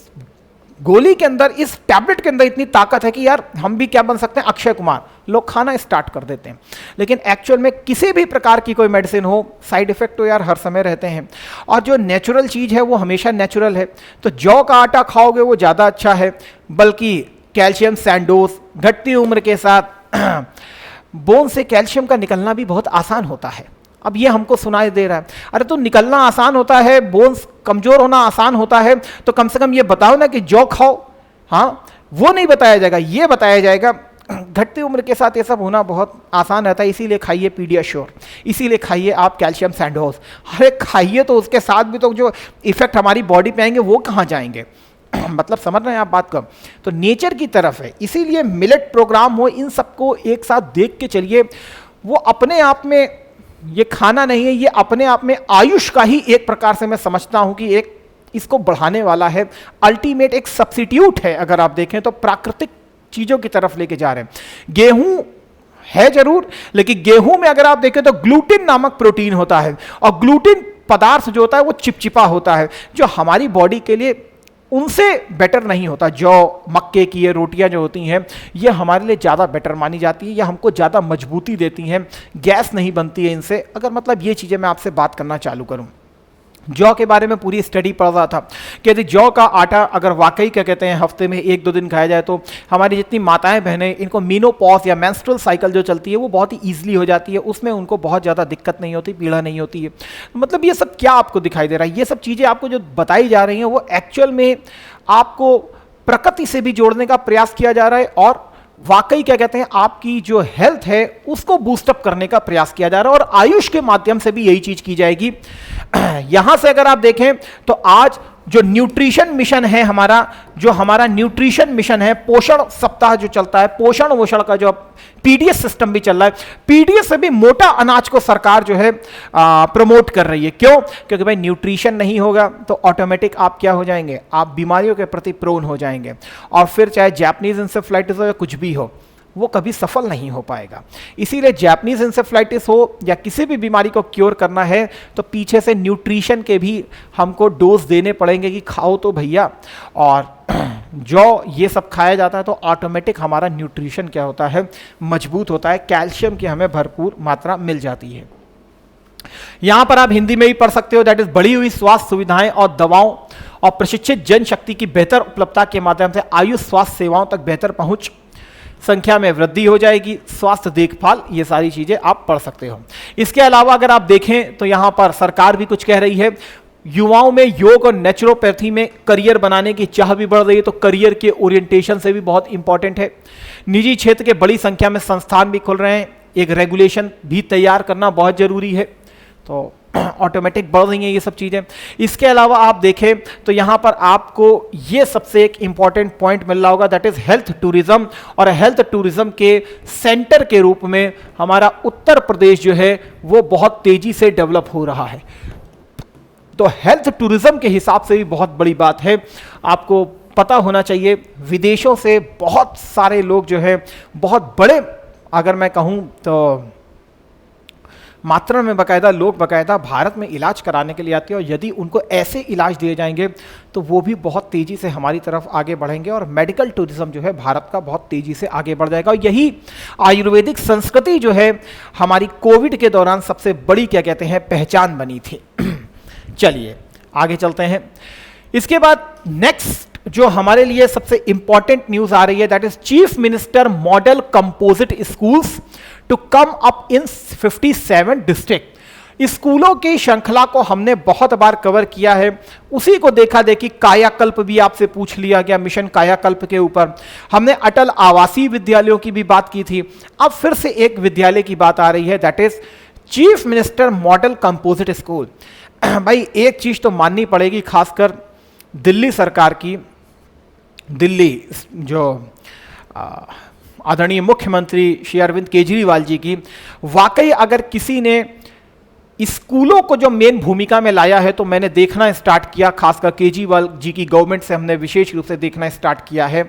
गोली के अंदर, इस टैबलेट के अंदर इतनी ताकत है कि यार हम भी क्या बन सकते हैं, अक्षय कुमार। लोग खाना स्टार्ट कर देते हैं। लेकिन एक्चुअल में किसी भी प्रकार की कोई मेडिसिन हो, साइड इफेक्ट तो यार हर समय रहते हैं, और जो नेचुरल चीज़ है वो हमेशा नेचुरल है। तो जौ का आटा खाओगे वो ज़्यादा अच्छा है, बल्कि कैल्शियम सैंडोज घटती उम्र के साथ बोन से कैल्शियम का निकलना भी बहुत आसान होता है। अब ये हमको सुनाई दे रहा है, अरे तो निकलना आसान होता है, बोन्स कमजोर होना आसान होता है, तो कम से कम ये बताओ ना कि जौ खाओ। हाँ, वो नहीं बताया जाएगा, ये बताया जाएगा घटती उम्र के साथ ये सब होना बहुत आसान रहता है, इसीलिए खाइए पीडियाश्योर, इसीलिए खाइए आप कैल्शियम सैंडोज। अरे खाइए तो उसके साथ भी तो जो इफेक्ट हमारी बॉडी पे आएंगे वो कहाँ जाएंगे। मतलब समझ रहे हैं आप बात को। तो नेचर की तरफ है, इसीलिए मिलेट प्रोग्राम हो, इन सबको एक साथ देख के चलिए। वो अपने आप में ये खाना नहीं है, ये अपने आप में आयुष का ही एक प्रकार से मैं समझता हूं कि एक इसको बढ़ाने वाला है, अल्टीमेट एक सब्स्टिट्यूट है। अगर आप देखें तो प्राकृतिक चीजों की तरफ लेके जा रहे हैं। गेहूं है जरूर, लेकिन गेहूं में अगर आप देखें तो ग्लूटिन नामक प्रोटीन होता है, और ग्लूटिन पदार्थ जो होता है वो चिपचिपा होता है, जो हमारी बॉडी के लिए उनसे बेटर नहीं होता। जौ, मक्के की ये रोटियां जो होती हैं ये हमारे लिए ज़्यादा बेटर मानी जाती है, या हमको ज़्यादा मजबूती देती हैं, गैस नहीं बनती है इनसे। अगर मतलब ये चीज़ें मैं आपसे बात करना चालू करूं, जौ के बारे में पूरी स्टडी पढ़ रहा था कि यदि जौ का आटा अगर वाकई क्या कहते हैं हफ्ते में 1-2 दिन खाया जाए तो हमारी जितनी माताएं बहनें, इनको मीनोपॉज या मेंस्ट्रुअल साइकिल जो चलती है वो बहुत ही ईजिली हो जाती है, उसमें उनको बहुत ज़्यादा दिक्कत नहीं होती, पीड़ा नहीं होती है। मतलब ये सब क्या आपको दिखाई दे रहा है, ये सब चीज़ें आपको जो बताई जा रही हैं वो एक्चुअल में आपको प्रकृति से भी जोड़ने का प्रयास किया जा रहा है, और वाकई क्या कहते हैं, आपकी जो हेल्थ है उसको बूस्टअप करने का प्रयास किया जा रहा है और आयुष के माध्यम से भी यही चीज की जाएगी। यहां से अगर आप देखें तो आज जो न्यूट्रिशन मिशन है हमारा न्यूट्रिशन मिशन है, पोषण सप्ताह जो चलता है, पोषण वोषण का जो पीडीएस सिस्टम भी चल रहा है, पीडीएस से भी मोटा अनाज को सरकार जो है प्रमोट कर रही है। क्यों? क्योंकि भाई न्यूट्रिशन नहीं होगा तो ऑटोमेटिक आप क्या हो जाएंगे, आप बीमारियों के प्रति प्रोन हो जाएंगे और फिर चाहे जापानीज इंसेफ्लाइटिस हो या कुछ भी हो, वो कभी सफल नहीं हो पाएगा। इसीलिए जापानीज इंसेफ्लाइटिस हो या किसी भी बीमारी को क्योर करना है तो पीछे से न्यूट्रिशन के भी हमको डोज देने पड़ेंगे कि खाओ तो भैया, और जो ये सब खाया जाता है तो ऑटोमेटिक हमारा न्यूट्रिशन क्या होता है, मजबूत होता है, कैल्शियम की हमें भरपूर मात्रा मिल जाती है। यहां पर आप हिंदी में भी पढ़ सकते हो, दैट इज बढ़ी हुई स्वास्थ्य सुविधाएं और दवाओं और प्रशिक्षित जनशक्ति की बेहतर उपलब्धता के माध्यम से आयुष स्वास्थ्य सेवाओं तक बेहतर पहुंच, संख्या में वृद्धि हो जाएगी, स्वास्थ्य देखभाल, ये सारी चीजें आप पढ़ सकते हो। इसके अलावा अगर आप देखें तो यहां पर सरकार भी कुछ कह रही है, युवाओं में योग और नेचुरोपैथी में करियर बनाने की चाह भी बढ़ रही है, तो करियर के ओरिएंटेशन से भी बहुत इंपॉर्टेंट है। निजी क्षेत्र के बड़ी संख्या में संस्थान भी खुल रहे हैं, एक रेगुलेशन भी तैयार करना बहुत जरूरी है, तो ऑटोमेटिक बढ़ रही हैं ये सब चीजें। इसके अलावा आप देखें तो यहां पर आपको ये सबसे एक इंपॉर्टेंट पॉइंट मिल रहा होगा, दैट इज हेल्थ टूरिज्म, और हेल्थ टूरिज्म के सेंटर के रूप में हमारा उत्तर प्रदेश जो है वो बहुत तेजी से डेवलप हो रहा है। तो हेल्थ टूरिज्म के हिसाब से भी बहुत बड़ी बात है, आपको पता होना चाहिए। विदेशों से बहुत सारे लोग जो है, बहुत बड़े अगर मैं कहूं तो मात्रा में बाकायदा भारत में इलाज कराने के लिए आते हैं, और यदि उनको ऐसे इलाज दिए जाएंगे तो वो भी बहुत तेजी से हमारी तरफ आगे बढ़ेंगे और मेडिकल टूरिज्म जो है भारत का बहुत तेजी से आगे बढ़ जाएगा। और यही आयुर्वेदिक संस्कृति जो है हमारी कोविड के दौरान सबसे बड़ी क्या कहते हैं पहचान बनी थी। चलिए आगे चलते हैं। इसके बाद नेक्स्ट जो हमारे लिए सबसे इंपॉर्टेंट न्यूज आ रही है, that is chief minister model composite schools to come up in 57 district. स्कूलों की श्रृंखला को हमने बहुत बार कवर किया है, उसी को देखा देखी कायाकल्प भी आपसे पूछ लिया गया, मिशन कायाकल्प के ऊपर हमने अटल आवासीय विद्यालयों की भी बात की थी। अब फिर से एक विद्यालय की बात आ रही है, that is chief minister model composite school. भाई एक चीज तो माननी पड़ेगी, खासकर दिल्ली सरकार की, दिल्ली जो आदरणीय मुख्यमंत्री श्री अरविंद केजरीवाल जी की, वाकई अगर किसी ने स्कूलों को जो मेन भूमिका में लाया है तो मैंने देखना स्टार्ट किया, खासकर केजरीवाल जी की गवर्नमेंट से हमने विशेष रूप से देखना स्टार्ट किया है।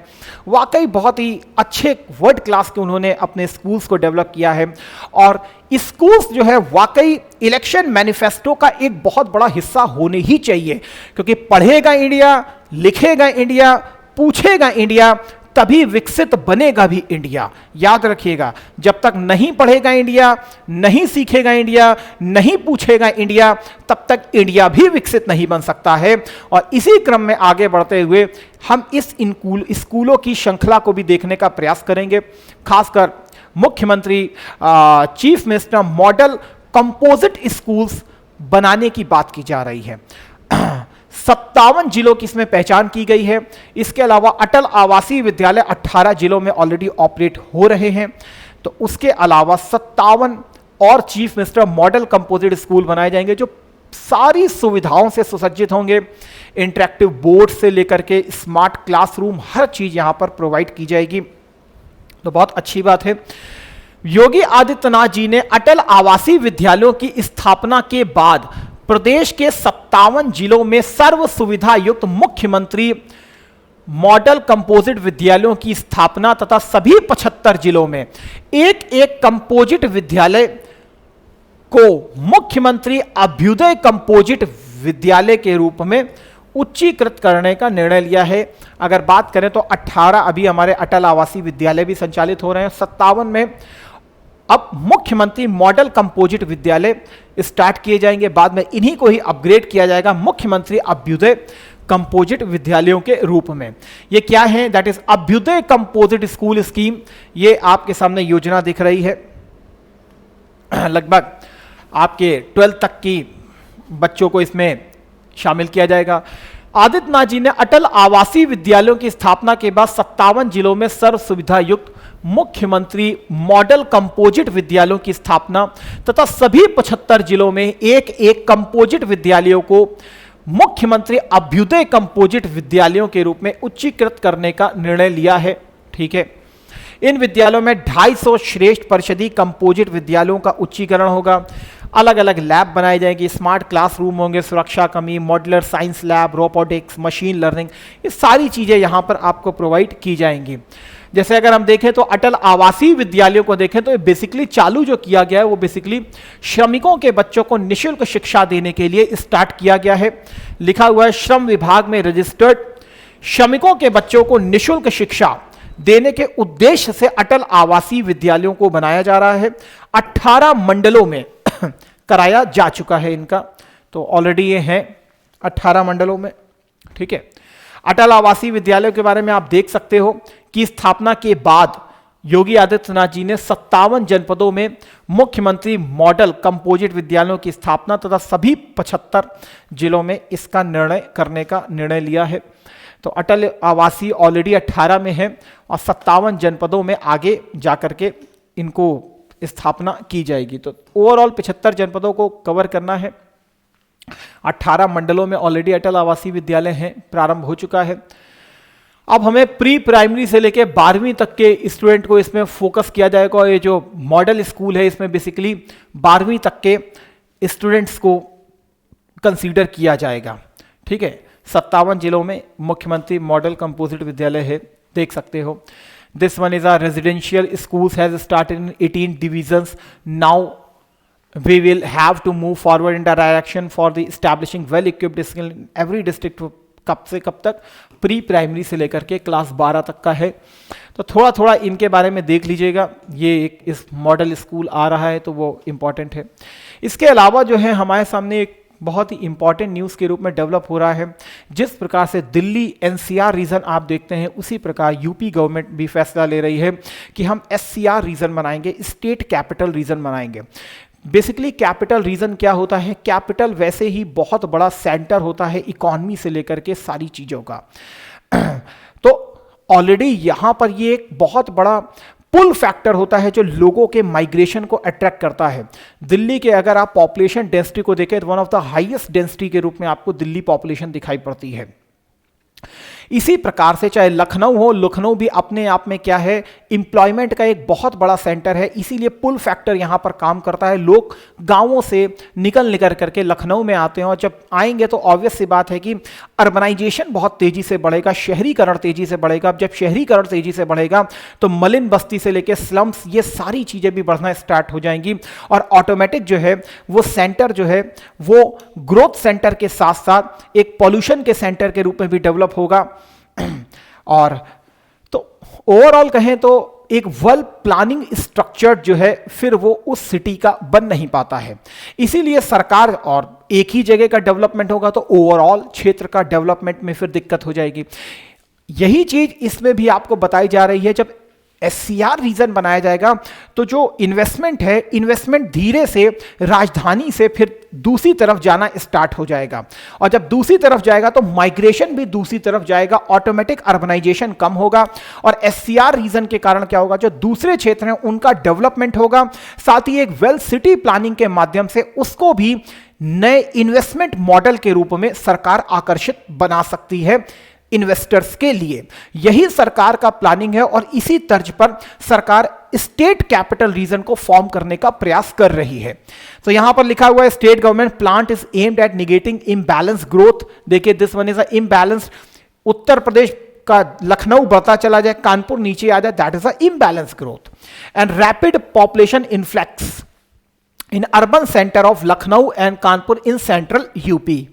वाकई बहुत ही अच्छे वर्ल्ड क्लास के उन्होंने अपने स्कूल्स को डेवलप किया है, और स्कूल्स जो है वाकई इलेक्शन मैनिफेस्टो का एक बहुत बड़ा हिस्सा होने ही चाहिए, क्योंकि पढ़ेगा इंडिया, लिखेगा इंडिया, पूछेगा इंडिया, तभी विकसित बनेगा भी इंडिया। याद रखिएगा, जब तक नहीं पढ़ेगा इंडिया, नहीं सीखेगा इंडिया, नहीं पूछेगा इंडिया, तब तक इंडिया भी विकसित नहीं बन सकता है। और इसी क्रम में आगे बढ़ते हुए हम इस स्कूलों की श्रृंखला को भी देखने का प्रयास करेंगे। खासकर मुख्यमंत्री chief minister model composite schools बनाने की बात की जा रही है। 57 जिलों की इसमें पहचान की गई है। इसके अलावा अटल आवासीय विद्यालय 18 जिलों में ऑलरेडी ऑपरेट हो रहे हैं। तो उसके अलावा 57 और chief minister model composite school बनाए जाएंगे, जो सारी सुविधाओं से सुसज्जित होंगे। इंटरैक्टिव बोर्ड से लेकर के स्मार्ट क्लासरूम, हर चीज यहां पर प्रोवाइड की जाएगी। तो बहुत अच्छी बात है। योगी आदित्यनाथ जी ने अटल आवासीय विद्यालयों की स्थापना के बाद प्रदेश के 57 जिलों में सर्व सुविधा युक्त मुख्यमंत्री मॉडल कंपोजिट विद्यालयों की स्थापना तथा सभी 75 जिलों में एक एक कंपोजिट विद्यालय को मुख्यमंत्री अभ्युदय कंपोजिट विद्यालय के रूप में उच्चीकृत करने का निर्णय लिया है। अगर बात करें तो 18 अभी हमारे अटल आवासीय विद्यालय भी संचालित हो रहे हैं, 57 में अब मुख्यमंत्री मॉडल कंपोजिट विद्यालय स्टार्ट किए जाएंगे। बाद में इन्हीं को ही अपग्रेड किया जाएगा मुख्यमंत्री अभ्युदय कंपोजिट विद्यालयों के रूप में। ये क्या है? That is Abhyudaya composite school scheme. ये आपके सामने योजना दिख रही है। लगभग आपके 12th तक की बच्चों को इसमें शामिल किया जाएगा। आदित्यनाथ जी ने अटल आवासीय विद्यालयों की स्थापना के बाद 57 जिलों में सर्व सुविधा युक्त मुख्यमंत्री मॉडल कंपोजिट विद्यालयों की स्थापना तथा सभी 75 जिलों में एक एक कंपोजिट विद्यालयों को मुख्यमंत्री अभ्युदय कंपोजिट विद्यालयों के रूप में उच्चीकृत करने का निर्णय लिया है। ठीक है, इन विद्यालयों में 250 श्रेष्ठ परिषदीय कंपोजिट विद्यालयों का उच्चीकरण होगा। अलग अलग लैब बनाए जाएंगे, स्मार्ट क्लासरूम होंगे, सुरक्षा कमी, modular science lab, robotics, machine learning, ये सारी चीज़ें यहाँ पर आपको प्रोवाइड की जाएंगी। जैसे अगर हम देखें तो अटल आवासीय विद्यालयों को देखें तो बेसिकली चालू जो किया गया है वो बेसिकली श्रमिकों के बच्चों को निःशुल्क शिक्षा देने के लिए स्टार्ट किया गया है। लिखा हुआ है श्रम विभाग में रजिस्टर्ड श्रमिकों के बच्चों को निःशुल्क शिक्षा देने के उद्देश्य से अटल आवासीय विद्यालयों को बनाया जा रहा है। 18 मंडलों में कराया जा चुका है इनका, तो ऑलरेडी ये हैं 18 मंडलों में। ठीक है, अटल आवासीय विद्यालयों के बारे में आप देख सकते हो कि स्थापना के बाद योगी आदित्यनाथ जी ने 57 जनपदों में मुख्यमंत्री मॉडल कंपोजिट विद्यालयों की स्थापना तथा सभी 75 जिलों में इसका निर्णय करने का निर्णय लिया है। तो अटल आवासीय ऑलरेडी 18 में है और 57 जनपदों में आगे जाकर के इनको स्थापना की जाएगी। तो ओवरऑल 75 जनपदों को कवर करना है। 18 मंडलों में ऑलरेडी अटल आवासीय विद्यालय हैं, प्रारंभ हो चुका है। अब हमें प्री प्राइमरी से लेकर 12वीं तक के स्टूडेंट को इसमें फोकस किया जाएगा। ये जो मॉडल स्कूल है इसमें बेसिकली 12वीं तक के स्टूडेंट्स को कंसीडर किया जाएगा। ठीक है, 57 जिलों में मुख्यमंत्री मॉडल कंपोजिट विद्यालय है, देख सकते हो। This one is a residential schools has started in 18 divisions. Now we will have to move forward in the direction for the establishing well equipped school in every district। कब से कब तक? Pre primary से लेकर के class 12 तक का है। तो थोड़ा थोड़ा इनके बारे में देख लीजिएगा। ये एक इस मॉडल स्कूल आ रहा है तो वो इम्पॉर्टेंट है। इसके अलावा जो है हमारे सामने एक बहुत ही इंपॉर्टेंट न्यूज़ के रूप में डेवलप हो रहा है। जिस प्रकार से दिल्ली एनसीआर रीजन आप देखते हैं, उसी प्रकार यूपी गवर्नमेंट भी फैसला ले रही है कि हम एससीआर रीजन बनाएंगे, स्टेट कैपिटल रीजन बनाएंगे। बेसिकली कैपिटल रीजन क्या होता है? कैपिटल वैसे ही बहुत बड़ा सेंटर होता है इकॉनमी से लेकर के सारी चीज़ों का। तो ऑलरेडी यहाँ पर ये एक बहुत बड़ा पुल फैक्टर होता है जो लोगों के माइग्रेशन को अट्रैक्ट करता है। दिल्ली के अगर आप पॉपुलेशन डेंसिटी को देखें तो one of the highest density के रूप में आपको दिल्ली पॉपुलेशन दिखाई पड़ती है। इसी प्रकार से चाहे लखनऊ हो, लखनऊ भी अपने आप में क्या है, एम्प्लॉयमेंट का एक बहुत बड़ा सेंटर है, इसीलिए पुल फैक्टर यहां पर काम करता है। लोग गांवों से निकल करके लखनऊ में आते हैं और जब आएंगे तो ऑब्वियस सी बात है कि अर्बनाइजेशन बहुत तेजी से बढ़ेगा, शहरीकरण तेजी से बढ़ेगा। जब शहरीकरण तेजी से बढ़ेगा तो मलिन बस्ती से लेकर स्लम्स, ये सारी चीजें भी बढ़ना स्टार्ट हो जाएंगी और ऑटोमेटिक जो है वो सेंटर जो है वो ग्रोथ सेंटर के साथ साथ एक पॉल्यूशन के सेंटर के रूप में भी डेवलप होगा। और तो ओवरऑल कहें तो एक वेल प्लानिंग स्ट्रक्चर जो है फिर वो उस सिटी का बन नहीं पाता है। इसीलिए सरकार और एक ही जगह का डेवलपमेंट होगा तो ओवरऑल क्षेत्र का डेवलपमेंट में फिर दिक्कत हो जाएगी। यही चीज इसमें भी आपको बताई जा रही है। जब एससीआर रीजन बनाया जाएगा तो जो इन्वेस्टमेंट है, इन्वेस्टमेंट धीरे से राजधानी से फिर दूसरी तरफ जाना स्टार्ट हो जाएगा और जब दूसरी तरफ जाएगा तो माइग्रेशन भी दूसरी तरफ जाएगा, ऑटोमेटिक अर्बनाइजेशन कम होगा और एससीआर रीजन के कारण क्या होगा, जो दूसरे क्षेत्र हैं उनका डेवलपमेंट होगा। साथ ही एक वेल सिटी प्लानिंग के माध्यम से उसको भी नए इन्वेस्टमेंट मॉडल के रूप में सरकार आकर्षित बना सकती है इन्वेस्टर्स के लिए। यही सरकार का प्लानिंग है और इसी तर्ज पर सरकार स्टेट कैपिटल रीजन को फॉर्म करने का प्रयास कर रही है। तो यहां पर लिखा हुआ है state government plant is aimed at negating imbalance growth. देखिए this one is a imbalance. Uttar Pradesh का लखनऊ बढ़ता चला जाए, कानपुर नीचे आ जाए, that is a imbalance growth and rapid population influx in urban centre of Lucknow and Kanpur in central UP.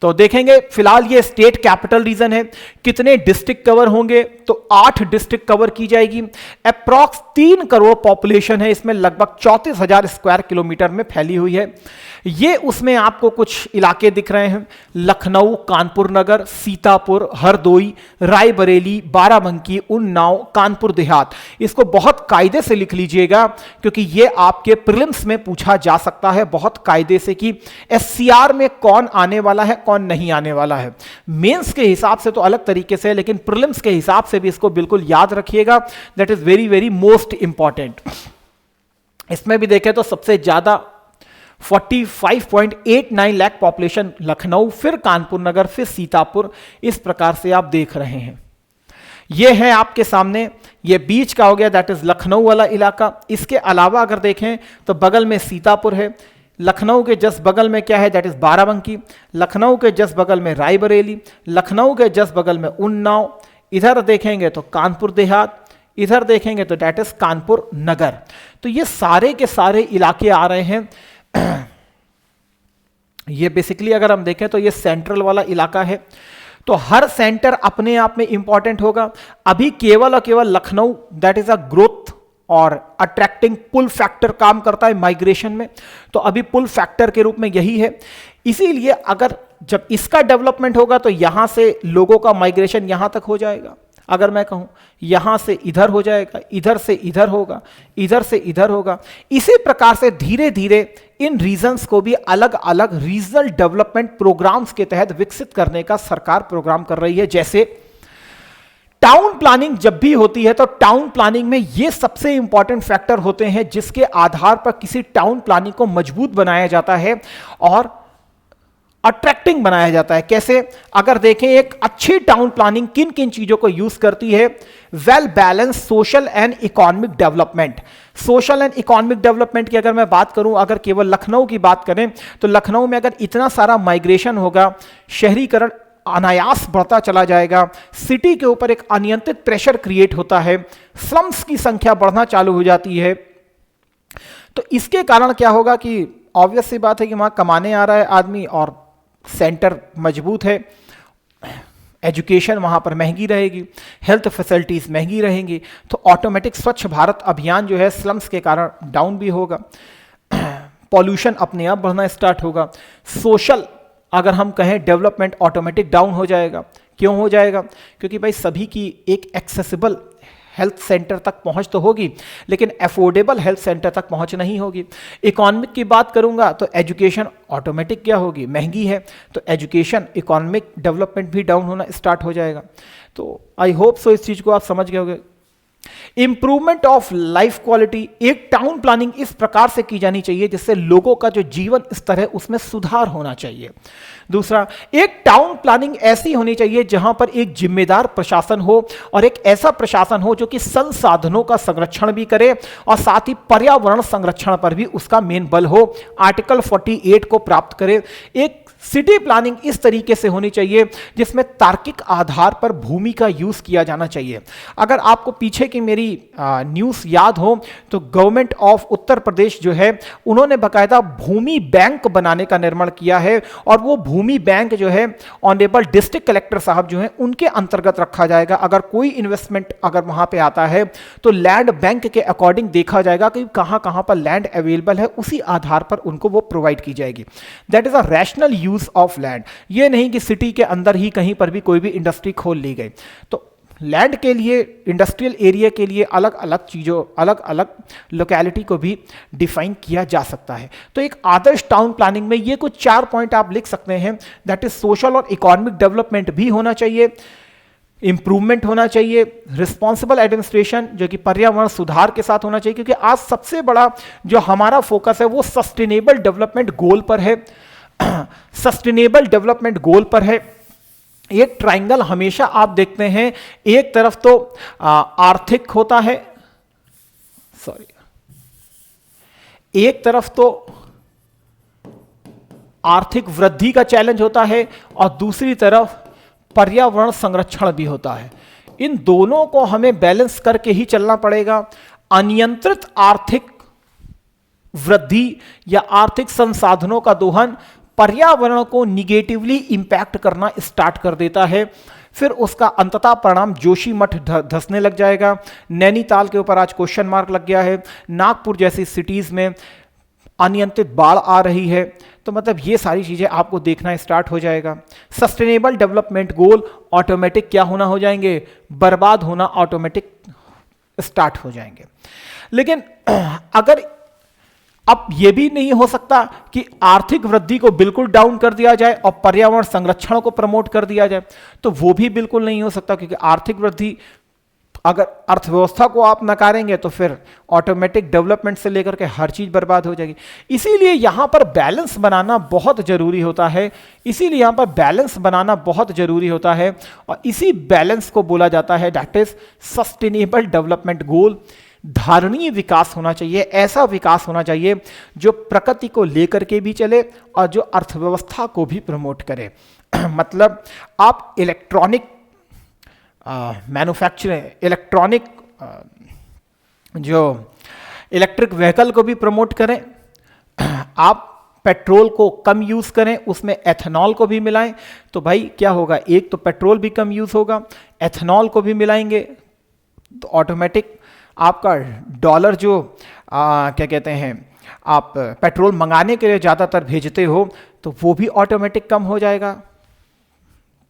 तो देखेंगे फिलहाल ये स्टेट कैपिटल रीजन है, कितने डिस्ट्रिक्ट कवर होंगे तो 8 डिस्ट्रिक्ट कवर की जाएगी। अप्रॉक्स 3 करोड़ पॉपुलेशन है, इसमें लगभग 34,000 स्क्वायर किलोमीटर में फैली हुई है। ये उसमें आपको कुछ इलाके दिख रहे हैं, लखनऊ, कानपुर नगर, सीतापुर, हरदोई, रायबरेली, बाराबंकी, उन्नाव, कानपुर देहात। इसको बहुत कायदे से लिख लीजिएगा क्योंकि ये आपके प्रीलिम्स में पूछा जा सकता है बहुत कायदे से कि एससीआर में कौन आने वाला है, कौन नहीं आने वाला है। मेंस के हिसाब से तो अलग तरीके से, लेकिन प्रीलिम्स के हिसाब से भी इसको बिल्कुल याद रखिएगा, that is very very most important. इसमें भी देखें तो सबसे ज्यादा 45.89 लाख पॉपुलेशन लखनऊ, फिर कानपुर नगर, फिर सीतापुर, इस प्रकार से आप देख रहे हैं। ये है आपके सामने, ये बीच का हो गया, दैट इज लखनऊ वाला इलाका। इसके अलावा अगर देखें तो बगल में सीतापुर है, लखनऊ के जस्ट बगल में क्या है, दैट इज बाराबंकी, लखनऊ के जस्ट बगल में रायबरेली, लखनऊ के जस्ट बगल में उन्नाव, इधर देखेंगे तो कानपुर देहात, इधर देखेंगे तो दैट इज कानपुर नगर। तो ये सारे के सारे इलाके आ रहे हैं। ये बेसिकली अगर हम देखें तो ये सेंट्रल वाला इलाका है, तो हर सेंटर अपने आप में इंपॉर्टेंट होगा। अभी केवल और केवल Lucknow that is a growth और अट्रैक्टिंग पुल फैक्टर काम करता है माइग्रेशन में, तो अभी पुल फैक्टर के रूप में यही है। इसीलिए अगर जब इसका डेवलपमेंट होगा तो यहां से लोगों का माइग्रेशन यहां तक हो जाएगा। अगर मैं कहूं यहां से इधर हो जाएगा, इधर से इधर होगा, इधर से इधर होगा। इसी प्रकार से धीरे धीरे इन रीजन्स को भी अलग अलग रीजनल डेवलपमेंट प्रोग्राम्स के तहत विकसित करने का सरकार प्रोग्राम कर रही है। जैसे टाउन प्लानिंग जब भी होती है तो टाउन प्लानिंग में ये सबसे इंपॉर्टेंट फैक्टर होते हैं जिसके आधार पर किसी टाउन प्लानिंग को मजबूत बनाया जाता है और अट्रैक्टिंग बनाया जाता है। कैसे, अगर देखें एक अच्छी टाउन प्लानिंग किन किन चीजों को यूज करती है, well balance social and economic development. Social and economic development की अगर मैं बात करूं, अगर केवल लखनऊ की बात करें तो लखनऊ में अगर इतना सारा माइग्रेशन होगा, शहरीकरण अनायास बढ़ता चला जाएगा, सिटी के ऊपर एक अनियंत्रित प्रेशर क्रिएट होता है, स्लम्स की संख्या बढ़ना चालू हो जाती है। तो इसके कारण क्या होगा कि ऑब्वियस सी बात है कि वहां कमाने आ रहा है आदमी और सेंटर मजबूत है, एजुकेशन वहां पर महंगी रहेगी, हेल्थ फैसिलिटीज महंगी रहेंगी, तो ऑटोमेटिक स्वच्छ भारत अभियान जो है स्लम्स के कारण डाउन भी होगा, पॉल्यूशन अपने आप बढ़ना स्टार्ट होगा, सोशल अगर हम कहें डेवलपमेंट ऑटोमेटिक डाउन हो जाएगा। क्यों हो जाएगा? क्योंकि भाई सभी की एक एक्सेसिबल हेल्थ सेंटर तक पहुंच तो होगी, लेकिन अफोर्डेबल हेल्थ सेंटर तक पहुंच नहीं होगी। इकोनॉमिक की बात करूंगा तो एजुकेशन ऑटोमेटिक क्या होगी, महंगी है, तो एजुकेशन इकोनॉमिक डेवलपमेंट भी डाउन होना स्टार्ट हो जाएगा। तो आई होप सो इस चीज को आप समझ गए होंगे। इंप्रूवमेंट ऑफ लाइफ क्वालिटी, एक टाउन प्लानिंग इस प्रकार से की जानी चाहिए जिससे लोगों का जो जीवन स्तर है उसमें सुधार होना चाहिए। दूसरा, एक टाउन प्लानिंग ऐसी होनी चाहिए जहां पर एक जिम्मेदार प्रशासन हो और एक ऐसा प्रशासन हो जो कि संसाधनों का संरक्षण भी करे और साथ ही पर्यावरण संरक्षण पर भी उसका मेन बल हो, आर्टिकल 48 को प्राप्त करे। एक सिटी प्लानिंग इस तरीके से होनी चाहिए जिसमें तार्किक आधार पर भूमि का यूज किया जाना चाहिए। अगर आपको पीछे की मेरी न्यूज़ याद हो तो गवर्नमेंट ऑफ उत्तर प्रदेश जो है उन्होंने बकायदा भूमि बैंक बनाने का निर्माण किया है और वो भूमि बैंक जो है ऑनरेबल डिस्ट्रिक्ट कलेक्टर साहब जो है उनके अंतर्गत रखा जाएगा। अगर कोई इन्वेस्टमेंट अगर वहां पे आता है तो लैंड बैंक के अकॉर्डिंग देखा जाएगा कि कहां कहां पर लैंड अवेलेबल है, उसी आधार पर उनको वो प्रोवाइड की जाएगी। That is a rational use of land. ये नहीं कि सिटी के अंदर ही कहीं पर भी कोई भी इंडस्ट्री खोल ली गई। तो लैंड के लिए, इंडस्ट्रियल एरिया के लिए अलग अलग चीज़ों, अलग अलग लोकेलिटी को भी डिफाइन किया जा सकता है। तो एक आदर्श टाउन प्लानिंग में ये कुछ 4 पॉइंट आप लिख सकते हैं। दैट इज सोशल और इकोनॉमिक डेवलपमेंट भी होना चाहिए, इंप्रूवमेंट होना चाहिए, रिस्पॉन्सिबल एडमिनिस्ट्रेशन जो कि पर्यावरण सुधार के साथ होना चाहिए, क्योंकि आज सबसे बड़ा जो हमारा फोकस है वो सस्टेनेबल डेवलपमेंट गोल पर है। सस्टेनेबल डेवलपमेंट गोल पर है। एक ट्रायंगल हमेशा आप देखते हैं, एक तरफ तो आर्थिक होता है, एक तरफ तो आर्थिक वृद्धि का चैलेंज होता है और दूसरी तरफ पर्यावरण संरक्षण भी होता है। इन दोनों को हमें बैलेंस करके ही चलना पड़ेगा। अनियंत्रित आर्थिक वृद्धि या आर्थिक संसाधनों का दोहन पर्यावरण को निगेटिवली इंपैक्ट करना स्टार्ट कर देता है। फिर उसका अंततः परिणाम जोशीमठ धंसने लग जाएगा। नैनीताल के ऊपर आज क्वेश्चन मार्क लग गया है। नागपुर जैसी सिटीज में अनियंत्रित बाढ़ आ रही है। तो मतलब ये सारी चीजें आपको देखना स्टार्ट हो जाएगा। सस्टेनेबल डेवलपमेंट गोल ऑटोमेटिक क्या होना हो जाएंगे, बर्बाद होना ऑटोमेटिक स्टार्ट हो जाएंगे। लेकिन अगर अब यह भी नहीं हो सकता कि आर्थिक वृद्धि को बिल्कुल डाउन कर दिया जाए और पर्यावरण संरक्षण को प्रमोट कर दिया जाए, तो वो भी बिल्कुल नहीं हो सकता, क्योंकि आर्थिक वृद्धि, अगर अर्थव्यवस्था को आप नकारेंगे तो फिर ऑटोमेटिक डेवलपमेंट से लेकर के हर चीज बर्बाद हो जाएगी। इसीलिए यहां पर बैलेंस बनाना बहुत जरूरी होता है, इसीलिए यहां पर बैलेंस बनाना बहुत जरूरी होता है, और इसी बैलेंस को बोला जाता है that is sustainable development goal. धारणीय विकास होना चाहिए, ऐसा विकास होना चाहिए जो प्रकृति को लेकर के भी चले और जो अर्थव्यवस्था को भी प्रमोट करे। मतलब आप इलेक्ट्रॉनिक मैन्युफैक्चरिंग, इलेक्ट्रॉनिक जो इलेक्ट्रिक व्हीकल को भी प्रमोट करें, आप पेट्रोल को कम यूज करें, उसमें एथेनॉल को भी मिलाएं, तो भाई क्या होगा, एक तो पेट्रोल भी कम यूज होगा, एथेनॉल को भी मिलाएंगे तो ऑटोमेटिक आपका डॉलर जो क्या कहते हैं, आप पेट्रोल मंगाने के लिए ज़्यादातर भेजते हो तो वो भी ऑटोमेटिक कम हो जाएगा।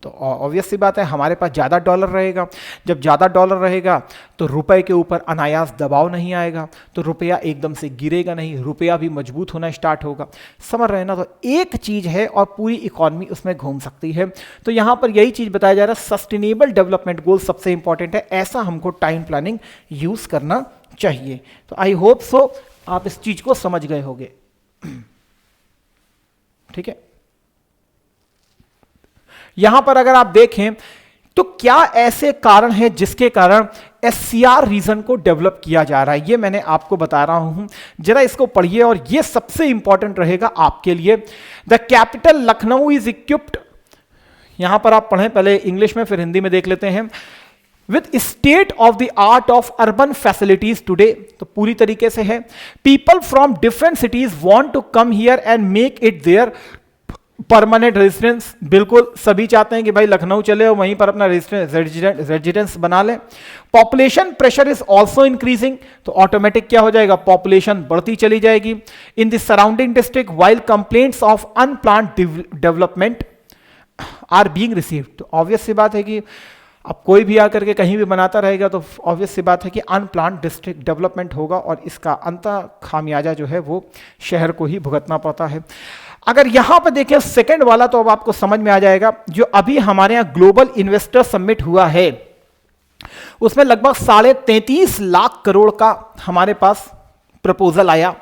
तो ऑब्वियस सी बात है, हमारे पास ज़्यादा डॉलर रहेगा, जब ज़्यादा डॉलर रहेगा तो रुपए के ऊपर अनायास दबाव नहीं आएगा, तो रुपया एकदम से गिरेगा नहीं, रुपया भी मजबूत होना स्टार्ट होगा। समझ रहे हैं ना? तो एक चीज़ है और पूरी इकॉनमी उसमें घूम सकती है। तो यहाँ पर यही चीज़ बताया जा रहा है, सस्टेनेबल डेवलपमेंट गोल सबसे इंपॉर्टेंट है, ऐसा हमको टाइम प्लानिंग यूज़ करना चाहिए। तो आई होप सो आप इस चीज़ को समझ गए होंगे। ठीक है, यहां पर अगर आप देखें तो क्या ऐसे कारण हैं जिसके कारण एससीआर रीजन को डेवलप किया जा रहा है, ये मैंने आपको बता रहा हूं, जरा इसको पढ़िए और ये सबसे इंपॉर्टेंट रहेगा आपके लिए। The capital Lucknow is equipped, यहां पर आप पढ़ें, पहले इंग्लिश में फिर हिंदी में देख लेते हैं। With state of the art of urban facilities today, तो पूरी तरीके से है, people from different cities want to come here and make it there permanent residence. बिल्कुल सभी चाहते हैं कि भाई लखनऊ चले और वहीं पर अपना रेजिडेंस बना लें। Population pressure is also increasing, तो ऑटोमेटिक क्या हो जाएगा, पॉपुलेशन बढ़ती चली जाएगी। In the surrounding district while complaints of unplanned development are being received, तो ऑब्वियस सी बात है कि अब कोई भी आकर के कहीं भी बनाता रहेगा तो ऑब्वियस सी बात है कि अनप्लान्ड डिस्ट्रिक्ट डेवलपमेंट होगा और इसका अंतः खामियाजा जो है वो शहर को ही भुगतना पड़ता है। अगर यहां पर देखें सेकंड वाला, तो अब आपको समझ में आ जाएगा, जो अभी हमारे यहां ग्लोबल इन्वेस्टर समिट हुआ है उसमें लगभग 33.5 लाख करोड़ का हमारे पास प्रपोजल आया,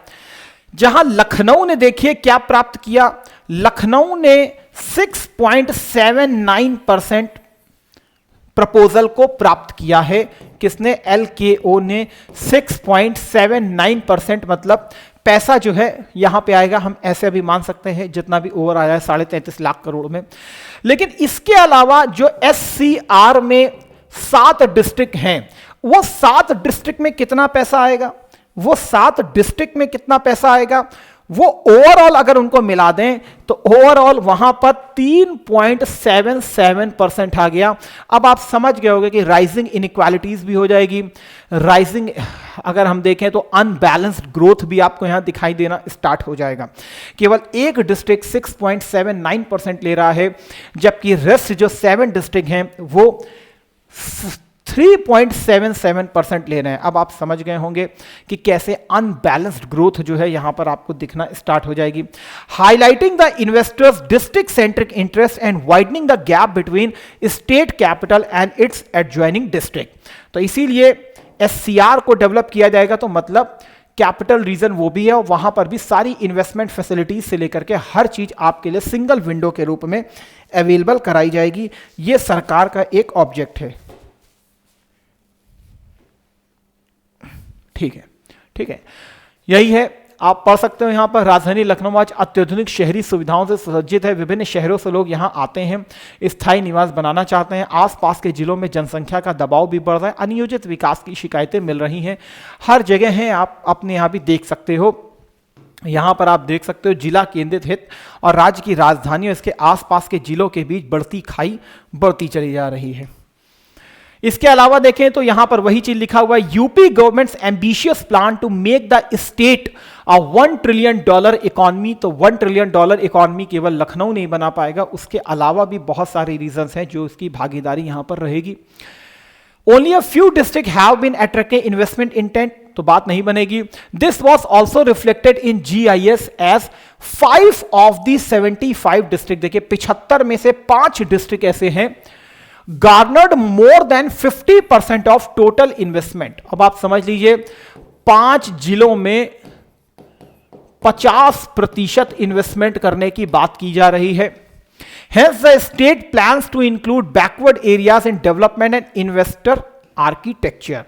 जहां लखनऊ ने देखिए क्या प्राप्त किया, लखनऊ ने 6.79% प्रपोजल को प्राप्त किया है। किसने? एलकेओ ने 6.79%, मतलब पैसा जो है यहां पे आएगा, हम ऐसे भी मान सकते हैं जितना भी ओवर आया है 33.5 लाख करोड़ में। लेकिन इसके अलावा जो एससीआर में 7 डिस्ट्रिक्ट हैं, वो 7 डिस्ट्रिक्ट में कितना पैसा आएगा, वो 7 डिस्ट्रिक्ट में कितना पैसा आएगा, वो ओवरऑल अगर उनको मिला दें तो ओवरऑल वहां पर 3.77% आ गया। अब आप समझ गए होंगे कि राइजिंग इनइक्वालिटीज भी हो जाएगी, राइजिंग अगर हम देखें तो अनबैलेंस्ड ग्रोथ भी आपको यहां दिखाई देना स्टार्ट हो जाएगा। केवल एक डिस्ट्रिक्ट 6.79% ले रहा है, जबकि रेस्ट जो 7 डिस्ट्रिक्ट हैं वो 3.77% ले रहे हैं। अब आप समझ गए होंगे कि कैसे अनबैलेंस्ड ग्रोथ जो है यहां पर आपको दिखना स्टार्ट हो जाएगी। Highlighting the investors district centric interest and widening the gap between state capital and it's adjoining district, तो इसीलिए एससीआर को डेवलप किया जाएगा, तो मतलब कैपिटल रीजन वो भी है और वहां पर भी सारी इन्वेस्टमेंट फैसिलिटीज से लेकर के हर चीज आपके लिए सिंगल विंडो के रूप में अवेलेबल कराई जाएगी। ये सरकार का एक ऑब्जेक्ट है। ठीक है, ठीक है, यही है, आप पढ़ सकते हो। यहां पर राजधानी लखनऊ आज अत्याधुनिक शहरी सुविधाओं से सुसज्जित है। विभिन्न शहरों से लोग यहां आते हैं, स्थायी निवास बनाना चाहते हैं। आसपास के जिलों में जनसंख्या का दबाव भी बढ़ रहा है, अनियोजित विकास की शिकायतें मिल रही हैं, हर जगह हैं, आप अपने यहां भी देख सकते हो। यहां पर आप देख सकते हो जिला केंद्रित हित और राज्य की राजधानी और इसके आसपास के जिलों के बीच बढ़ती खाई बढ़ती चली जा रही है। इसके अलावा देखें तो यहां पर वही चीज लिखा हुआ है, UP government's ambitious plan to make the state a $1 trillion economy. तो $1 ट्रिलियन इकोनॉमी केवल लखनऊ नहीं बना पाएगा, उसके अलावा भी बहुत सारे रीजंस हैं जो इसकी भागीदारी यहां पर रहेगी। Only a few district have been attracting investment intent, तो बात नहीं बनेगी। This was also reflected in GIS as 5 of the 75 district. देखिए 75 में से 5 डिस्ट्रिक्ट ऐसे हैं garnered more than 50% of total investment. अब आप समझ लीजिए 5 जिलों में 50% इन्वेस्टमेंट करने की बात की जा रही है। Hence the state plans to include backward areas in development and investor architecture।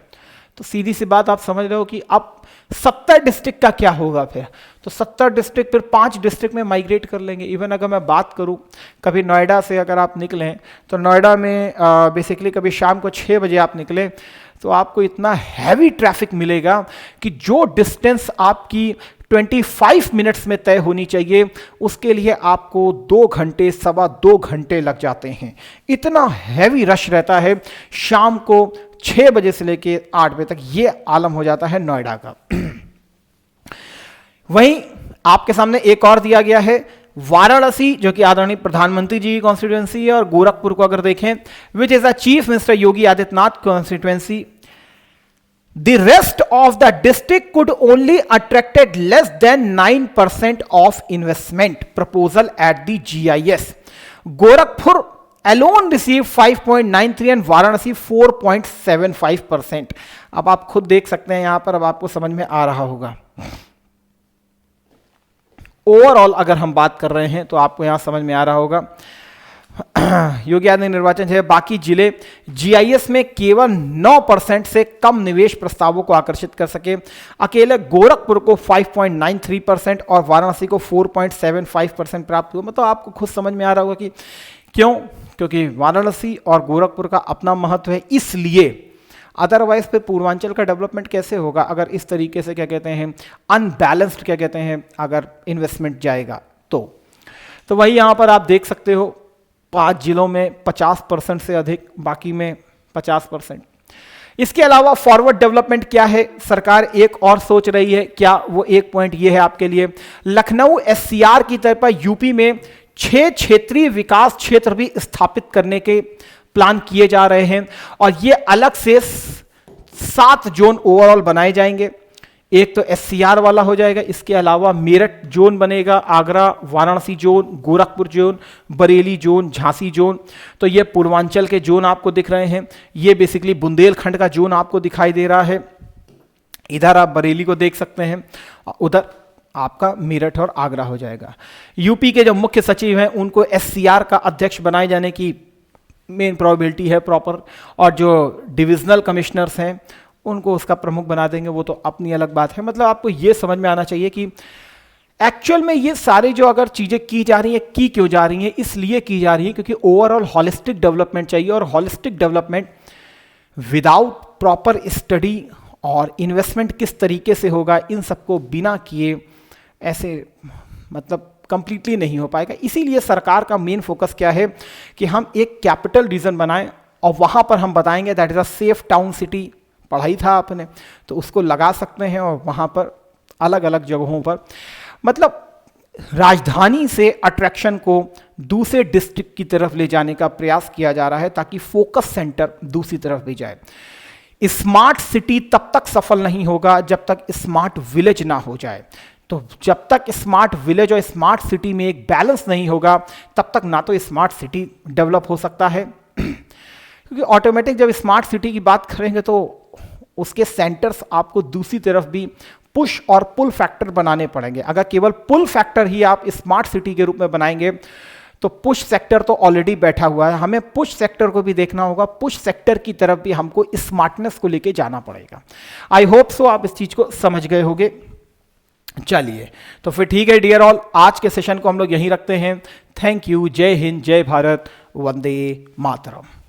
तो सीधी सी बात आप समझ रहे हो कि अब 70 डिस्ट्रिक्ट का क्या होगा फिर, तो 70 डिस्ट्रिक्ट फिर 5 डिस्ट्रिक्ट में माइग्रेट कर लेंगे। इवन अगर मैं बात करूं कभी नोएडा से अगर आप निकलें तो नोएडा में बेसिकली कभी शाम को 6 बजे आप निकले तो आपको इतना हैवी ट्रैफिक मिलेगा कि जो डिस्टेंस आपकी 25 मिनट्स में तय होनी चाहिए उसके लिए आपको 2 घंटे 2.25 घंटे लग जाते हैं। इतना हैवी रश रहता है शाम को 6 बजे से लेके 8 बजे तक, ये आलम हो जाता है नोएडा का। वहीं आपके सामने एक और दिया गया है वाराणसी, जो कि आदरणीय प्रधानमंत्री जी की कॉन्स्टिट्यूएंसी है, और गोरखपुर को अगर देखें which is the chief minister Yogi Adityanath constituency. The rest of the district could only attracted less than 9% of investment proposal at the GIS. Gorakhpur alone received 5.93 and Varanasi 4.75%. अब आप खुद देख सकते हैं यहां पर, अब आपको समझ में आ रहा होगा। ओवरऑल अगर हम बात कर रहे हैं तो आपको यहां समझ में आ रहा होगा योगी आदित्यनाथ निर्वाचन है, बाकी जिले GIS में केवल 9% से कम निवेश प्रस्तावों को आकर्षित कर सके। अकेले गोरखपुर को 5.93% और वाराणसी को 4.75% प्राप्त हुआ। मतलब आपको खुद समझ में आ रहा होगा कि क्यों, क्योंकि वाराणसी और गोरखपुर का अपना महत्व है, इसलिए अदरवाइज पे पूर्वांचल का डेवलपमेंट कैसे होगा अगर इस तरीके से क्या कहते हैं अनबैलेंस्ड क्या कहते हैं अगर इन्वेस्टमेंट जाएगा तो वही यहां पर आप देख सकते हो 5 जिलों में 50% से अधिक, बाकी में 50%। इसके अलावा फॉरवर्ड डेवलपमेंट क्या है, सरकार एक और सोच रही है क्या, वो एक पॉइंट ये है आपके लिए, लखनऊ SCR की तरफ यूपी में 6 क्षेत्रीय विकास क्षेत्र भी स्थापित करने के प्लान किए जा रहे हैं और ये अलग से 7 जोन ओवरऑल बनाए जाएंगे। एक तो SCR वाला हो जाएगा, इसके अलावा मेरठ जोन बनेगा, Agra Varanasi zone, Gorakhpur zone, Bareilly zone, Jhansi zone. तो ये पूर्वांचल के जोन आपको दिख रहे हैं, ये बेसिकली बुंदेलखंड का जोन आपको दिखाई दे रहा है। इधर आप बरेली को देख सकते हैं, उधर आपका मेरठ और आगरा हो जाएगा। यूपी के जो मुख्य सचिव हैं उनको SCR का अध्यक्ष बनाए जाने की मेन प्रोबेबिलिटी है प्रॉपर, और जो डिविजनल कमिश्नर्स हैं उनको उसका प्रमुख बना देंगे, वो तो अपनी अलग बात है। मतलब आपको ये समझ में आना चाहिए कि एक्चुअल में ये सारी जो अगर चीज़ें की जा रही हैं, की क्यों जा रही हैं, इसलिए की जा रही है क्योंकि ओवरऑल हॉलिस्टिक डेवलपमेंट चाहिए, और holistic development without proper study और इन्वेस्टमेंट किस तरीके से होगा, इन सबको बिना किए ऐसे मतलब कंप्लीटली नहीं हो पाएगा। इसीलिए सरकार का मेन फोकस क्या है कि हम एक कैपिटल रीजन बनाएं और वहाँ पर हम बताएंगे that is a safe town city. पढ़ाई था आपने तो उसको लगा सकते हैं, और वहाँ पर अलग अलग जगहों पर मतलब राजधानी से अट्रैक्शन को दूसरे डिस्ट्रिक्ट की तरफ ले जाने का प्रयास किया जा रहा है ताकि फोकस सेंटर दूसरी तरफ भी जाए। स्मार्ट सिटी तब तक सफल नहीं होगा जब तक स्मार्ट विलेज ना हो जाए। तो जब तक स्मार्ट विलेज और स्मार्ट सिटी में एक बैलेंस नहीं होगा तब तक ना तो स्मार्ट सिटी डेवलप हो सकता है क्योंकि ऑटोमेटिक जब स्मार्ट सिटी की बात करेंगे तो उसके सेंटर्स आपको दूसरी तरफ भी पुश और पुल फैक्टर बनाने पड़ेंगे। अगर केवल पुल फैक्टर ही आप स्मार्ट सिटी के रूप में बनाएंगे तो पुश सेक्टर तो ऑलरेडी बैठा हुआ है, हमें पुश सेक्टर को भी देखना होगा, पुश सेक्टर की तरफ भी हमको स्मार्टनेस को लेके जाना पड़ेगा। आई होप सो आप इस चीज को समझ गए होंगे। चलिए तो फिर ठीक है डियर ऑल, आज के सेशन को हम लोग यहीं रखते हैं। थैंक यू, जय हिंद, जय भारत, वंदे मातरम।